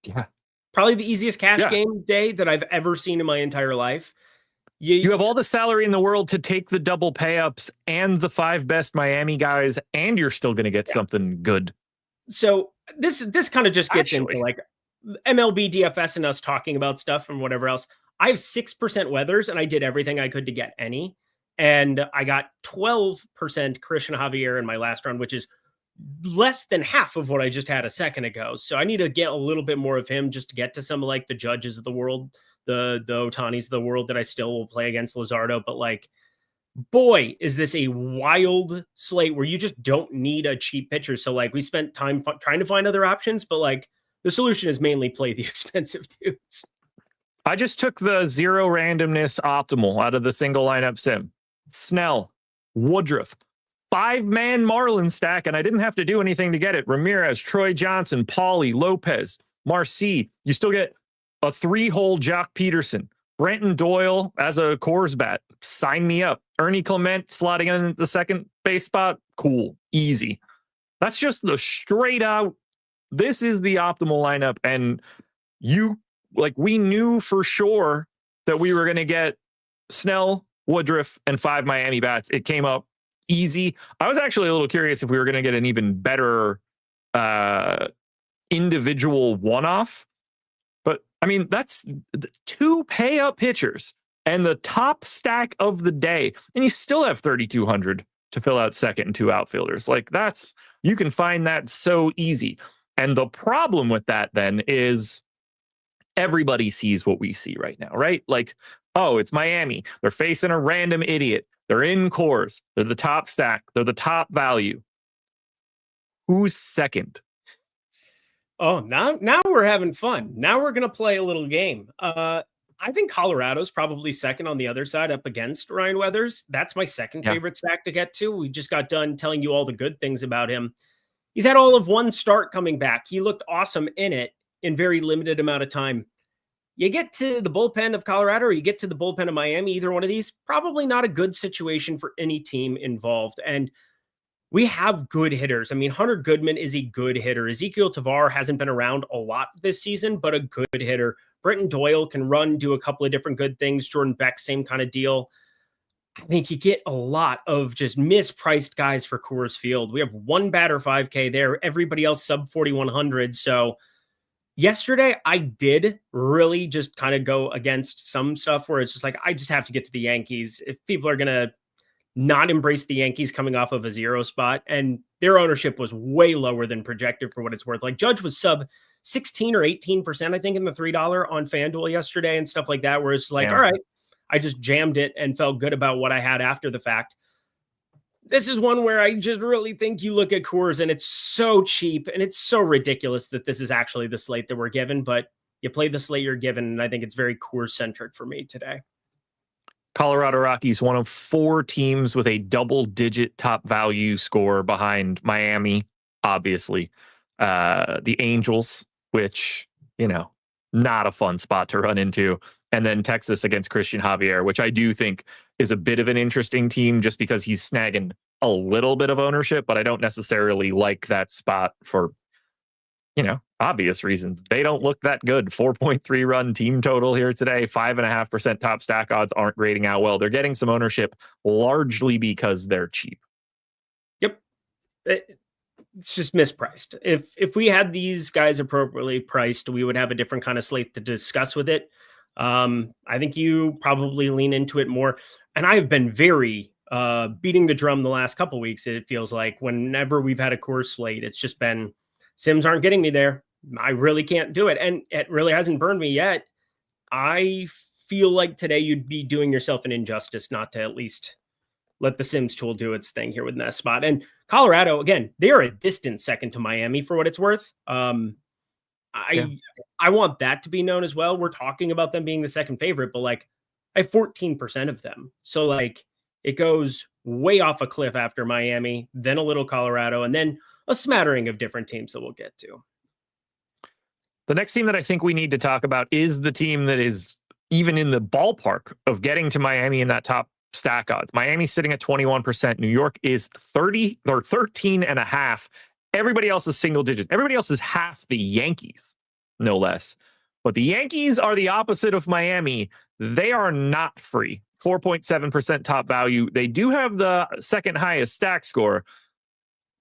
yeah, probably the easiest cash game day that I've ever seen in my entire life. You have all the salary in the world to take the double pay-ups and the 5 best Miami guys, and you're still going to get something good. So this kind of just gets into like MLB DFS and us talking about stuff and whatever else. I have 6% Weathers, and I did everything I could to get any. And I got 12% Christian Javier in my last round, which is less than half of what I just had a second ago. So I need to get a little bit more of him just to get to some of like the Judges of the world, the Otanis of the world that I still will play against Luzardo, but like, boy, is this a wild slate where you just don't need a cheap pitcher. So like we spent time trying to find other options, but like the solution is mainly play the expensive dudes. I just took the zero randomness optimal out of the single lineup sim. Snell, Woodruff, 5-man Marlin stack, and I didn't have to do anything to get it. Ramirez, Troy Johnson, Pauly, Lopez, Marcy. You still get a 3-hole Jock Peterson, Brenton Doyle as a Coors bat. Sign me up. Ernie Clement slotting in the second base spot. Cool. Easy. That's just the straight out. This is the optimal lineup. And we knew for sure that we were going to get Snell, Woodruff, and 5 Miami bats. It came up easy. I was actually a little curious if we were going to get an even better individual one-off. But I mean, that's 2 pay-up pitchers and the top stack of the day. And you still have 3,200 to fill out second and 2 outfielders. Like you can find that so easy. And the problem with that then is everybody sees what we see right now, right? Like, oh, it's Miami. They're facing a random idiot. They're in Coors. They're the top stack. They're the top value. Who's second? Oh, now we're having fun. Now we're going to play a little game. I think Colorado's probably second on the other side up against Ryan Weathers. That's my second favorite stack to get to. We just got done telling you all the good things about him. He's had all of 1 start coming back. He looked awesome in it in very limited amount of time. You get to the bullpen of Colorado or you get to the bullpen of Miami, either one of these, probably not a good situation for any team involved. And we have good hitters. I mean, Hunter Goodman is a good hitter. Ezequiel Tovar hasn't been around a lot this season, but a good hitter. Brenton Doyle can run, do a couple of different good things. Jordan Beck, same kind of deal. I think you get a lot of just mispriced guys for Coors Field. We have 1 batter 5K there. Everybody else sub 4,100. So yesterday, I did really just kind of go against some stuff where it's just like, I just have to get to the Yankees. If people are going to not embrace the Yankees coming off of a 0 spot, and their ownership was way lower than projected for what it's worth. Like Judge was sub 16 or 18%, I think, in the $3 on FanDuel yesterday and stuff like that, where it's like, all right, I just jammed it and felt good about what I had after the fact. This is one where I just really think you look at Coors and it's so cheap and it's so ridiculous that this is actually the slate that we're given, but you play the slate you're given. And I think it's very Coors centric for me today. Colorado Rockies, one of 4 teams with a double-digit top value score behind Miami, obviously. The Angels, which, not a fun spot to run into. And then Texas against Christian Javier, which I do think is a bit of an interesting team just because he's snagging a little bit of ownership, but I don't necessarily like that spot for, obvious reasons. They don't look that good. 4.3 run team total here today. 5.5% top stack odds aren't grading out well. They're getting some ownership largely because they're cheap. Yep. It's just mispriced. If we had these guys appropriately priced, we would have a different kind of slate to discuss with it. I think you probably lean into it more. And I've been very beating the drum the last couple of weeks. It feels like whenever we've had a Coors slate, it's just been Sims aren't getting me there. I really can't do it. And it really hasn't burned me yet. I feel like today you'd be doing yourself an injustice not to at least let the Sims tool do its thing here with that spot. And Colorado, again, they are a distant second to Miami for what it's worth. I want that to be known as well. We're talking about them being the second favorite, but like I have 14% of them. So like it goes way off a cliff after Miami, then a little Colorado, and then a smattering of different teams that we'll get to. The next team that I think we need to talk about is the team that is even in the ballpark of getting to Miami in that top stack odds. Miami's sitting at 21%. New York is 30 or 13.5. Everybody else is single digits. Everybody else is half the Yankees, no less. But the Yankees are the opposite of Miami. They are not free. 4.7% top value. They do have the second highest stack score,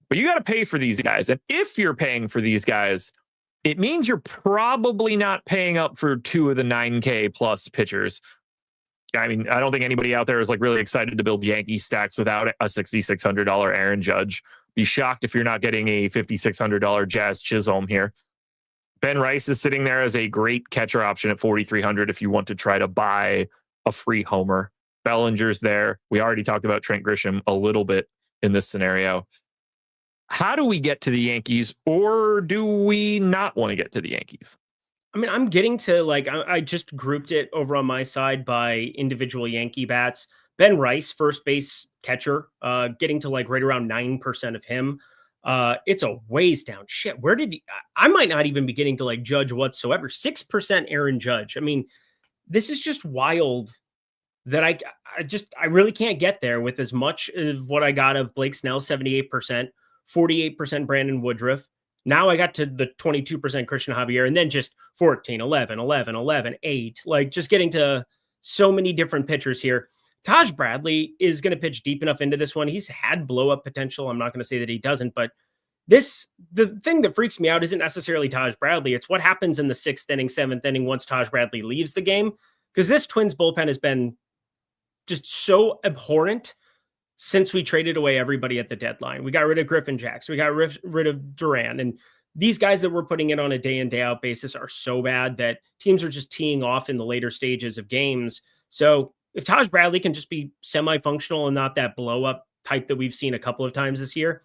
but you got to pay for these guys. And if you're paying for these guys, it means you're probably not paying up for 2 of the 9K plus pitchers. I mean, I don't think anybody out there is like really excited to build Yankee stacks without a $6,600 Aaron Judge. Be shocked if you're not getting a $5,600 Jazz Chisholm here. Ben Rice is sitting there as a great catcher option at 4,300 if you want to try to buy a free homer. Bellinger's there. We already talked about Trent Grisham a little bit in this scenario. How do we get to the Yankees, or do we not want to get to the Yankees? I mean, I'm getting to like, I just grouped it over on my side by individual Yankee bats. Ben Rice, first base catcher, getting to like right around 9% of him. It's a ways down. Shit, where did he? I might not even be getting to like Judge whatsoever. 6% Aaron Judge. I mean, this is just wild that I really can't get there with as much of what I got of Blake Snell, 78%, 48% Brandon Woodruff. Now I got to the 22% Christian Javier, and then just 14, 11, 11, 11, 8, like just getting to so many different pitchers here. Taj Bradley is going to pitch deep enough into this one. He's had blow up potential. I'm not going to say that he doesn't, but the thing that freaks me out isn't necessarily Taj Bradley. It's what happens in the 6th inning, 7th inning once Taj Bradley leaves the game. Because this Twins bullpen has been just so abhorrent since we traded away everybody at the deadline. We got rid of Griffin Jacks. We got rid of Duran. And these guys that we're putting in on a day in, day out basis are so bad that teams are just teeing off in the later stages of games. So if Taj Bradley can just be semi-functional and not that blow up type that we've seen a couple of times this year,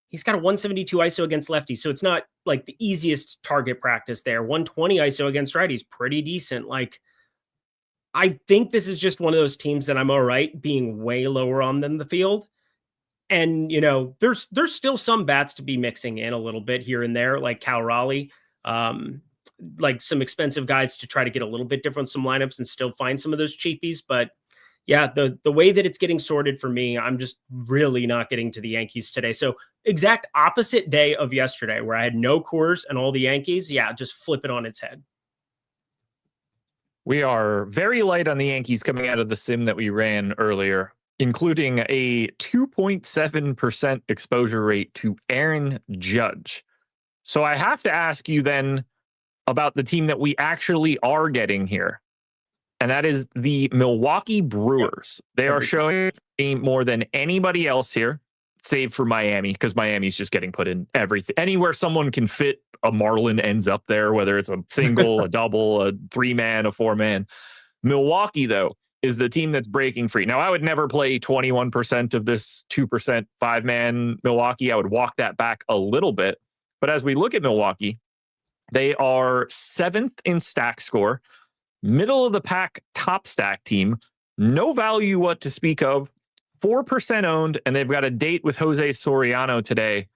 he's got a 172 ISO against lefties. So it's not like the easiest target practice there. 120 ISO against righties, pretty decent. Like, I think this is just one of those teams that I'm all right being way lower on than the field. And, you know, there's still some bats to be mixing in a little bit here and there, like Cal Raleigh, like some expensive guys to try to get a little bit different, some lineups and still find some of those cheapies. But yeah, the way that it's getting sorted for me, I'm just really not getting to the Yankees today. So exact opposite day of yesterday where I had no Coors and all the Yankees. Yeah, just flip it on its head. We are very light on the Yankees coming out of the sim that we ran earlier, including a 2.7% exposure rate to Aaron Judge. So I have to ask you then about the team that we actually are getting here. And that is the Milwaukee Brewers. They are showing more than anybody else here, save for Miami, because Miami's just getting put in everything. Anywhere someone can fit a Marlin ends up there, whether it's a single, a double, a 3-man, a 4-man. Milwaukee, though, is the team that's breaking free. Now, I would never play 21% of this 2% 5-man Milwaukee. I would walk that back a little bit. But as we look at Milwaukee, they are 7th in stack score, middle of the pack top stack team, no value what to speak of, 4% owned, and they've got a date with Jose Soriano today.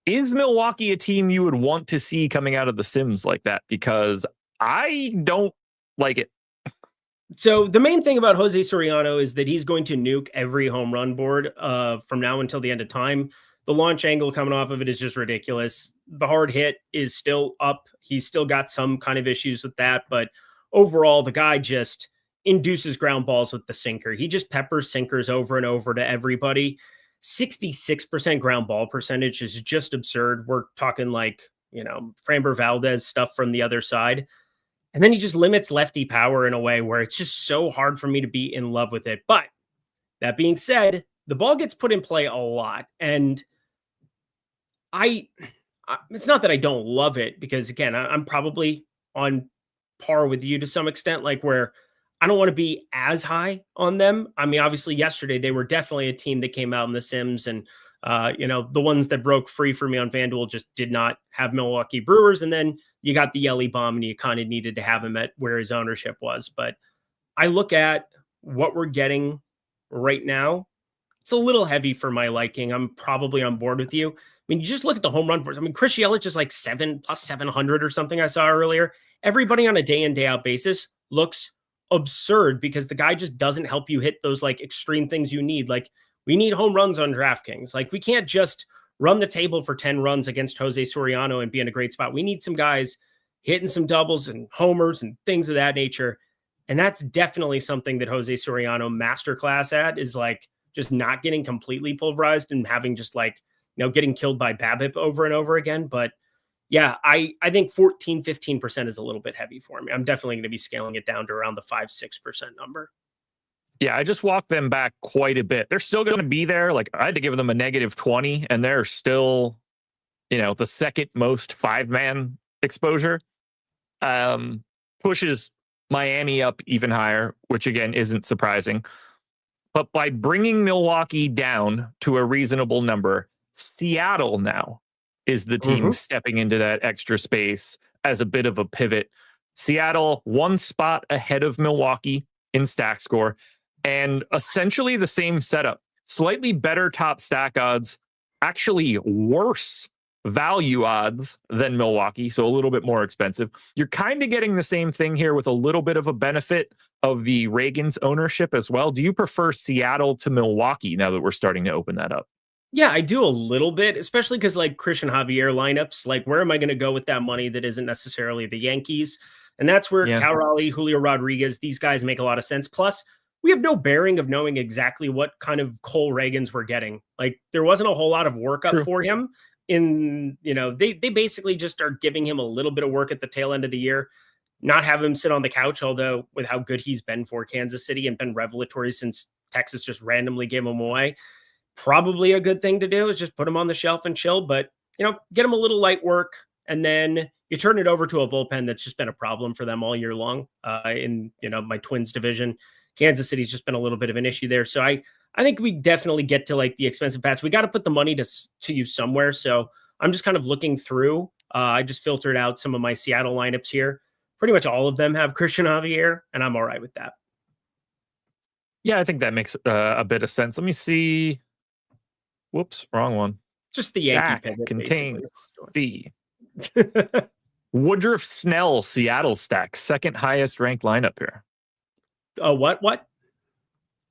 Is Milwaukee a team you would want to see coming out of the Sims like that? Because I don't like it. So the main thing about Jose Soriano is that he's going to nuke every home run board from now until the end of time. The launch angle coming off of it is just ridiculous. The hard hit is still up. He's still got some kind of issues with that. But overall, the guy just induces ground balls with the sinker. He just peppers sinkers over and over to everybody. 66% ground ball percentage is just absurd. We're talking like, you know, Framber Valdez stuff from the other side. And then he just limits lefty power in a way where it's just so hard for me to be in love with it. But that being said, the ball gets put in play a lot. And it's not that I don't love it, because again, I'm probably on par with you to some extent, like where I don't want to be as high on them. I mean, obviously yesterday they were definitely a team that came out in the Sims, and you know, the ones that broke free for me on FanDuel just did not have Milwaukee Brewers. And then you got the Yelly bomb and you kind of needed to have him at where his ownership was. But I look at what we're getting right now. It's a little heavy for my liking. I'm probably on board with you. I mean, you just look at the home run boards. I mean, Chris Yelich is like 700+ or something I saw earlier. Everybody on a day in, day out basis looks absurd because the guy just doesn't help you hit those like extreme things you need. Like, we need home runs on DraftKings. Like, we can't just run the table for 10 runs against Jose Soriano and be in a great spot. We need some guys hitting some doubles and homers and things of that nature. And that's definitely something that Jose Soriano masterclass at, is like just not getting completely pulverized and having just like, you know, getting killed by BABIP over and over again. But yeah, I think 15% is a little bit heavy for me. I'm definitely going to be scaling it down to around the 5-6% number. Yeah, I just walked them back quite a bit. They're still going to be there. Like, I had to give them a -20, and they're still the second most 5-man exposure, pushes Miami up even higher, which again isn't surprising. But by bringing Milwaukee down to a reasonable number, Seattle now is the team stepping into that extra space as a bit of a pivot. Seattle, one spot ahead of Milwaukee in stack score, and essentially the same setup. Slightly better top stack odds, actually worse value odds than Milwaukee, so a little bit more expensive. You're kind of getting the same thing here with a little bit of a benefit of the Reagan's ownership as well. Do you prefer Seattle to Milwaukee now that we're starting to open that up? Yeah, I do a little bit, especially because like Christian Javier lineups, like where am I going to go with that money that isn't necessarily the Yankees? And that's where Yeah. Cal Raleigh, Julio Rodriguez, these guys make a lot of sense. Plus, we have no bearing of knowing exactly what kind of Cole Reagans we're getting. Like there wasn't a whole lot of workup for him they basically just are giving him a little bit of work at the tail end of the year, not have him sit on the couch, although with how good he's been for Kansas City and been revelatory since Texas just randomly gave him away. Probably a good thing to do is just put him on the shelf and chill, but get him a little light work, and then you turn it over to a bullpen that's just been a problem for them all year long. In my Twins division, Kansas City's just been a little bit of an issue there. So I think we definitely get to like the expensive bats. We got to put the money to use somewhere. So I'm just kind of looking through. I just filtered out some of my Seattle lineups here. Pretty much all of them have Christian Javier, and I'm all right with that. Yeah, I think that makes a bit of sense. Let me see. Whoops, wrong one. Just the Yankee pivot contains C. Woodruff Snell, Seattle stack, second highest ranked lineup here. What?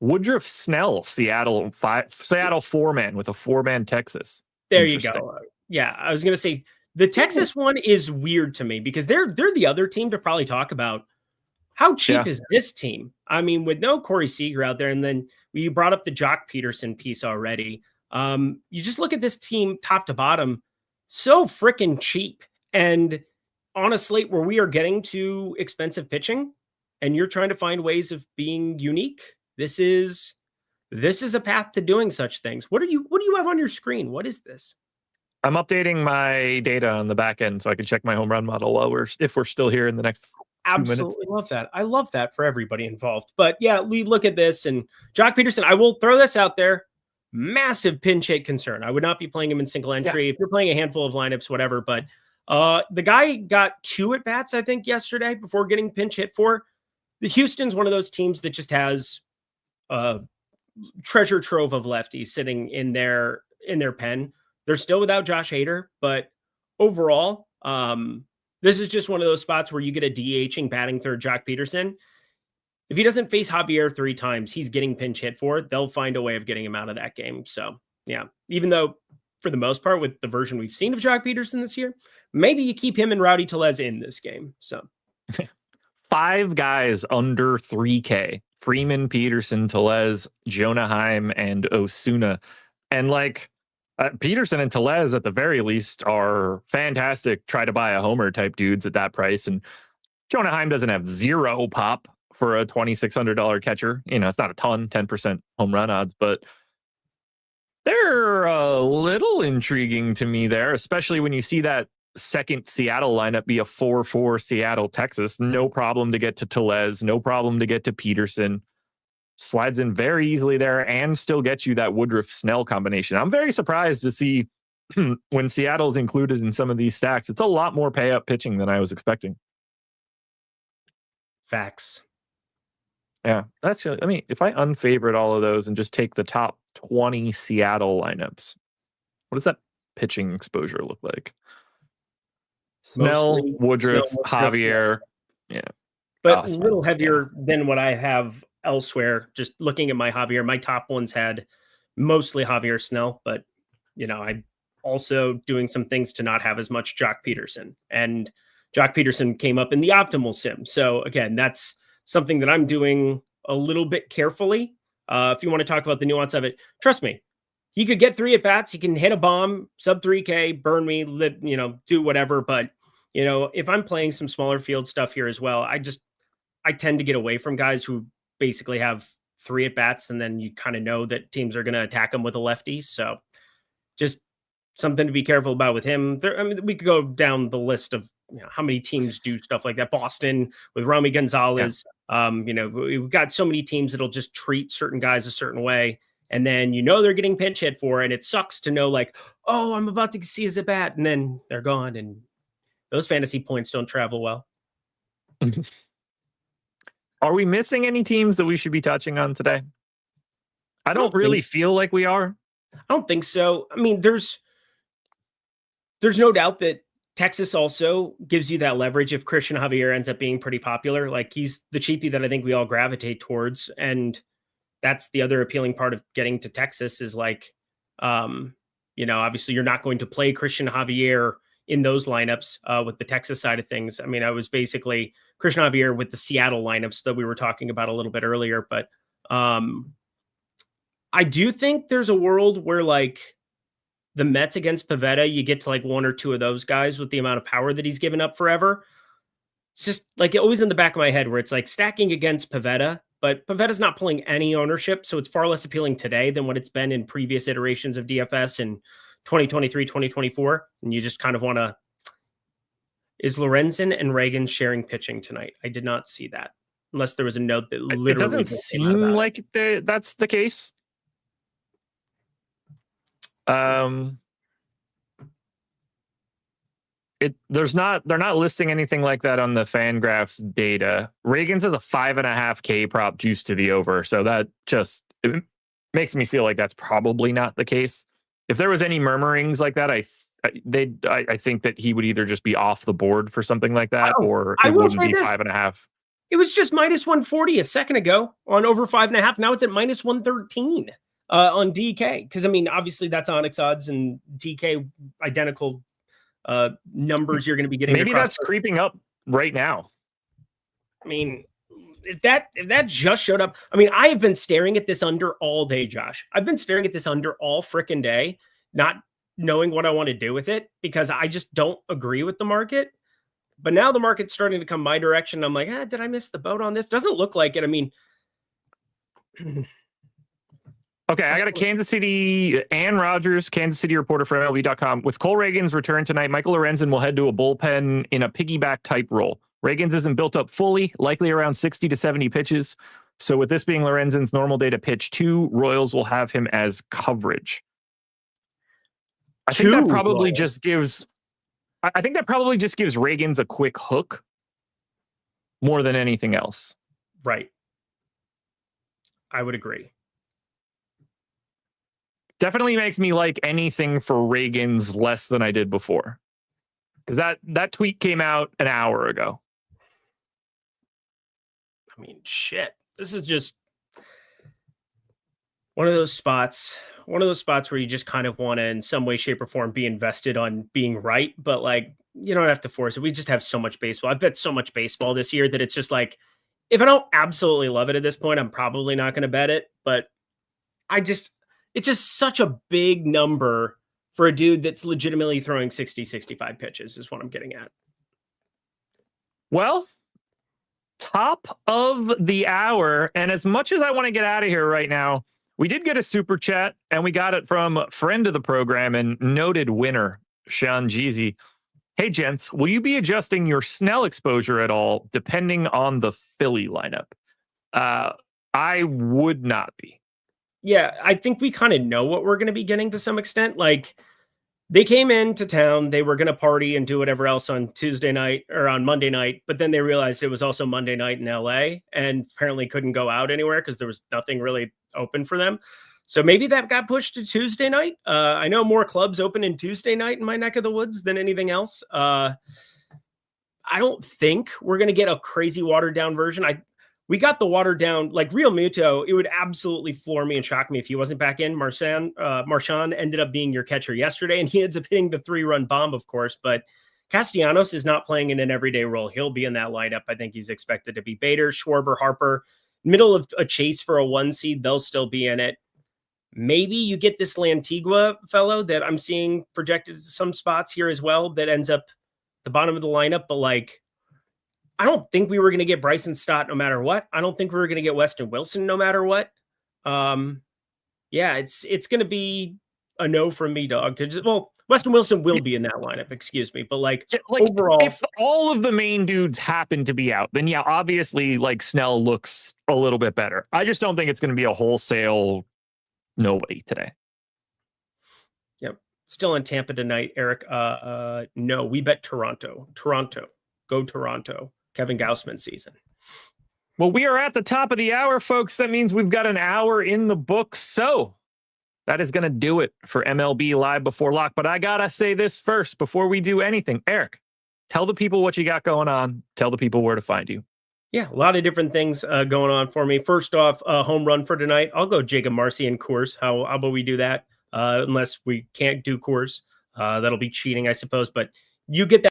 Woodruff Snell, Seattle 4-man with a 4-man Texas. There you go. Yeah, I was gonna say the Texas one is weird to me because they're the other team to probably talk about. How cheap is this team? I mean, with no Corey Seager out there, and then you brought up the Jock Peterson piece already. You just look at this team top to bottom, so freaking cheap. And on a slate where we are getting to expensive pitching and you're trying to find ways of being unique, this is a path to doing such things. What do you have on your screen? What is this? I'm updating my data on the back end so I can check my home run model if we're still here in the next 2 minutes. Absolutely love that. I love that for everybody involved. But yeah, we look at this and Jock Peterson, I will throw this out there. Massive pinch hit concern. I would not be playing him in single entry. Yeah. If you're playing a handful of lineups, whatever. But the guy got 2 at bats, I think, yesterday before getting pinch hit for. The Houston's one of those teams that just has a treasure trove of lefties sitting in their pen. They're still without Josh Hader, but overall, this is just one of those spots where you get a DHing batting third Jock Peterson. If he doesn't face Javier 3 times, he's getting pinch hit for it. They'll find a way of getting him out of that game. So, yeah, even though for the most part, with the version we've seen of Jock Peterson this year, maybe you keep him and Rowdy Tellez in this game. So 5 guys under 3K: Freeman, Peterson, Tellez, Jonah Heim, and Osuna. And Peterson and Tellez at the very least are fantastic. Try to buy a homer type dudes at that price. And Jonah Heim doesn't have 0 pop for a $2,600 catcher. It's not a ton, 10% home run odds, but they're a little intriguing to me there, especially when you see that second Seattle lineup be a 4-4 Seattle, Texas. No problem to get to Tellez, no problem to get to Peterson. Slides in very easily there and still gets you that Woodruff Snell combination. I'm very surprised to see when Seattle's included in some of these stacks. It's a lot more pay up pitching than I was expecting. Facts. Yeah, if I unfavorite all of those and just take the top 20 Seattle lineups, what does that pitching exposure look like? Snell, Woodruff, Javier. Yeah. But a little heavier than what I have elsewhere. Just looking at my Javier, my top ones had mostly Javier Snell, but I'm also doing some things to not have as much Jock Peterson. And Jock Peterson came up in the optimal sim. So again, that's something that I'm doing a little bit carefully. If you want to talk about the nuance of it, trust me, he could get 3 at bats. He can hit a bomb, sub 3K, burn me, do whatever. But, if I'm playing some smaller field stuff here as well, I tend to get away from guys who basically have 3 at bats. And then you kind of know that teams are going to attack them with a lefty. So just something to be careful about with him. I mean, we could go down the list of how many teams do stuff like that. Boston with Romy Gonzalez. Yeah. We've got so many teams that'll just treat certain guys a certain way. And then, they're getting pinch hit for it. And it sucks to know like, oh, I'm about to see his at bat. And then they're gone. And those fantasy points don't travel well. Are we missing any teams that we should be touching on today? I don't really feel like we are. I don't think so. I mean, there's no doubt that Texas also gives you that leverage if Christian Javier ends up being pretty popular. Like, he's the cheapie that I think we all gravitate towards. And that's the other appealing part of getting to Texas is like, obviously you're not going to play Christian Javier in those lineups with the Texas side of things. I mean, I was basically Christian Javier with the Seattle lineups that we were talking about a little bit earlier. But I do think there's a world where like the Mets against Pivetta, you get to like one or two of those guys with the amount of power that he's given up forever. It's just like always in the back of my head where it's like stacking against Pivetta, but Pavetta's not pulling any ownership. So it's far less appealing today than what it's been in previous iterations of DFS in 2023, 2024. And you just kind of want to, is Lorenzen and Reagan sharing pitching tonight? I did not see that unless there was a note that literally it doesn't seem like that's the case. They're not listing anything like that on the FanGraphs data. Reagan's has a 5.5K prop juice to the over, so that just it makes me feel like that's probably not the case. If there was any murmurings like that, I think that he would either just be off the board for something like that, or it wouldn't be 5.5. It was just minus 140 a second ago on over 5.5. Now it's at minus 113 on DK. Because I mean, obviously that's Onyx odds and DK identical numbers you're going to be getting. Maybe that's creeping up right now. I mean, if that just showed up, I mean, I have been staring at this under all day, Josh. I've been staring at this under all freaking day, not knowing what I want to do with it because I just don't agree with the market. But now the market's starting to come my direction. I'm like, did I miss the boat on this? Doesn't look like it. I mean, okay, I got a Kansas City, Ann Rogers, Kansas City reporter for MLB.com. With Cole Reagan's return tonight, Michael Lorenzen will head to a bullpen in a piggyback type role. Reagan's isn't built up fully, likely around 60 to 70 pitches. So with this being Lorenzen's normal day to pitch 2, Royals will have him as coverage. I think that probably just gives Reagan's a quick hook more than anything else. Right. I would agree. Definitely makes me like anything for Reagan's less than I did before. Because that tweet came out an hour ago. I mean, shit. This is just one of those spots where you just kind of want to, in some way, shape, or form, be invested on being right. But like, you don't have to force it. We just have so much baseball. I've bet so much baseball this year that it's just like, if I don't absolutely love it at this point, I'm probably not going to bet it. But it's just such a big number for a dude that's legitimately throwing 60, 65 pitches is what I'm getting at. Well, top of the hour. And as much as I want to get out of here right now, we did get a super chat and we got it from a friend of the program and noted winner, Sean Jeezy. Hey, gents, will you be adjusting your Snell exposure at all depending on the Philly lineup? I would not be. Yeah, I think we kind of know what we're going to be getting to some extent. Like, they came into town, they were going to party and do whatever else on Tuesday night or on Monday night, but then they realized it was also Monday night in LA and apparently couldn't go out anywhere because there was nothing really open for them. So maybe that got pushed to Tuesday night. I know more clubs open in Tuesday night in my neck of the woods than anything else. I don't think we're going to get a crazy watered down version. We got the watered down, like Real Muto. It would absolutely floor me and shock me if he wasn't back in. Marchand ended up being your catcher yesterday, and he ends up hitting the 3-run bomb, of course. But Castellanos is not playing in an everyday role. He'll be in that lineup. I think he's expected to be Bader, Schwarber, Harper. Middle of a chase for a 1 seed, they'll still be in it. Maybe you get this Lantigua fellow that I'm seeing projected to some spots here as well that ends up the bottom of the lineup, but like, I don't think we were going to get Bryson Stott no matter what. I don't think we were going to get Weston Wilson no matter what. Yeah, it's going to be a no from me, dog. Well, Weston Wilson will be in that lineup, excuse me. But like overall, overall, if all of the main dudes happen to be out, then yeah, obviously like Snell looks a little bit better. I just don't think it's going to be a wholesale nobody today. Yep. Still in Tampa tonight, Eric. No, we bet Toronto. Go Toronto. Kevin Gausman season. Well, we are at the top of the hour, folks. That means we've got an hour in the books. So that is going to do it for MLB Live Before Lock. But I got to say this first before we do anything. Eric, tell the people what you got going on. Tell the people where to find you. Yeah, a lot of different things going on for me. First off, home run for tonight. I'll go Jacob Marcy in Coors. How about we do that? Unless we can't do Coors. That'll be cheating, I suppose. But you get that.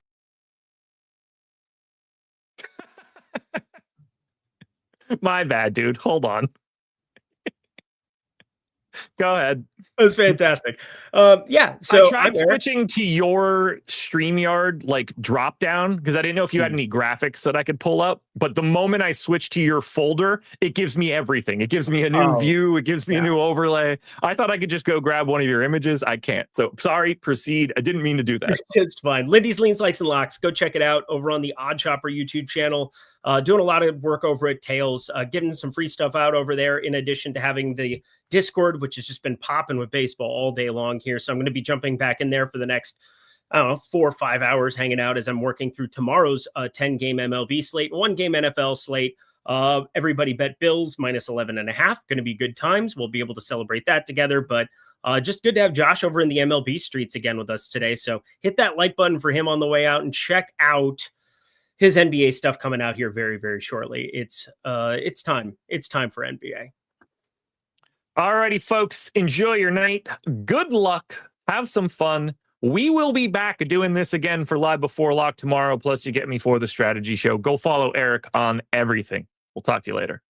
My bad, dude. Hold on. Go ahead. It was fantastic. Yeah. So I tried switching to your StreamYard like drop down because I didn't know if you had any graphics that I could pull up. But the moment I switch to your folder, it gives me everything. It gives me a new view. It gives me a new overlay. I thought I could just go grab one of your images. I can't. So sorry, proceed. I didn't mean to do that. It's fine. Lindy's Leans, Likes, and Locks. Go check it out over on the OddsShopper YouTube channel. Doing a lot of work over at Tails, getting some free stuff out over there, in addition to having the Discord, which has just been popping with baseball all day long here. So I'm going to be jumping back in there for the next, 4 or 5 hours, hanging out as I'm working through tomorrow's 10-game MLB slate, 1-game NFL slate. Everybody bet Bills minus 11.5. Going to be good times. We'll be able to celebrate that together. But just good to have Josh over in the MLB streets again with us today. So hit that like button for him on the way out and check out his NBA stuff coming out here very, very shortly. It's time. It's time for NBA. All righty, folks. Enjoy your night. Good luck. Have some fun. We will be back doing this again for Live Before Lock tomorrow. Plus, you get me for the strategy show. Go follow Eric on everything. We'll talk to you later.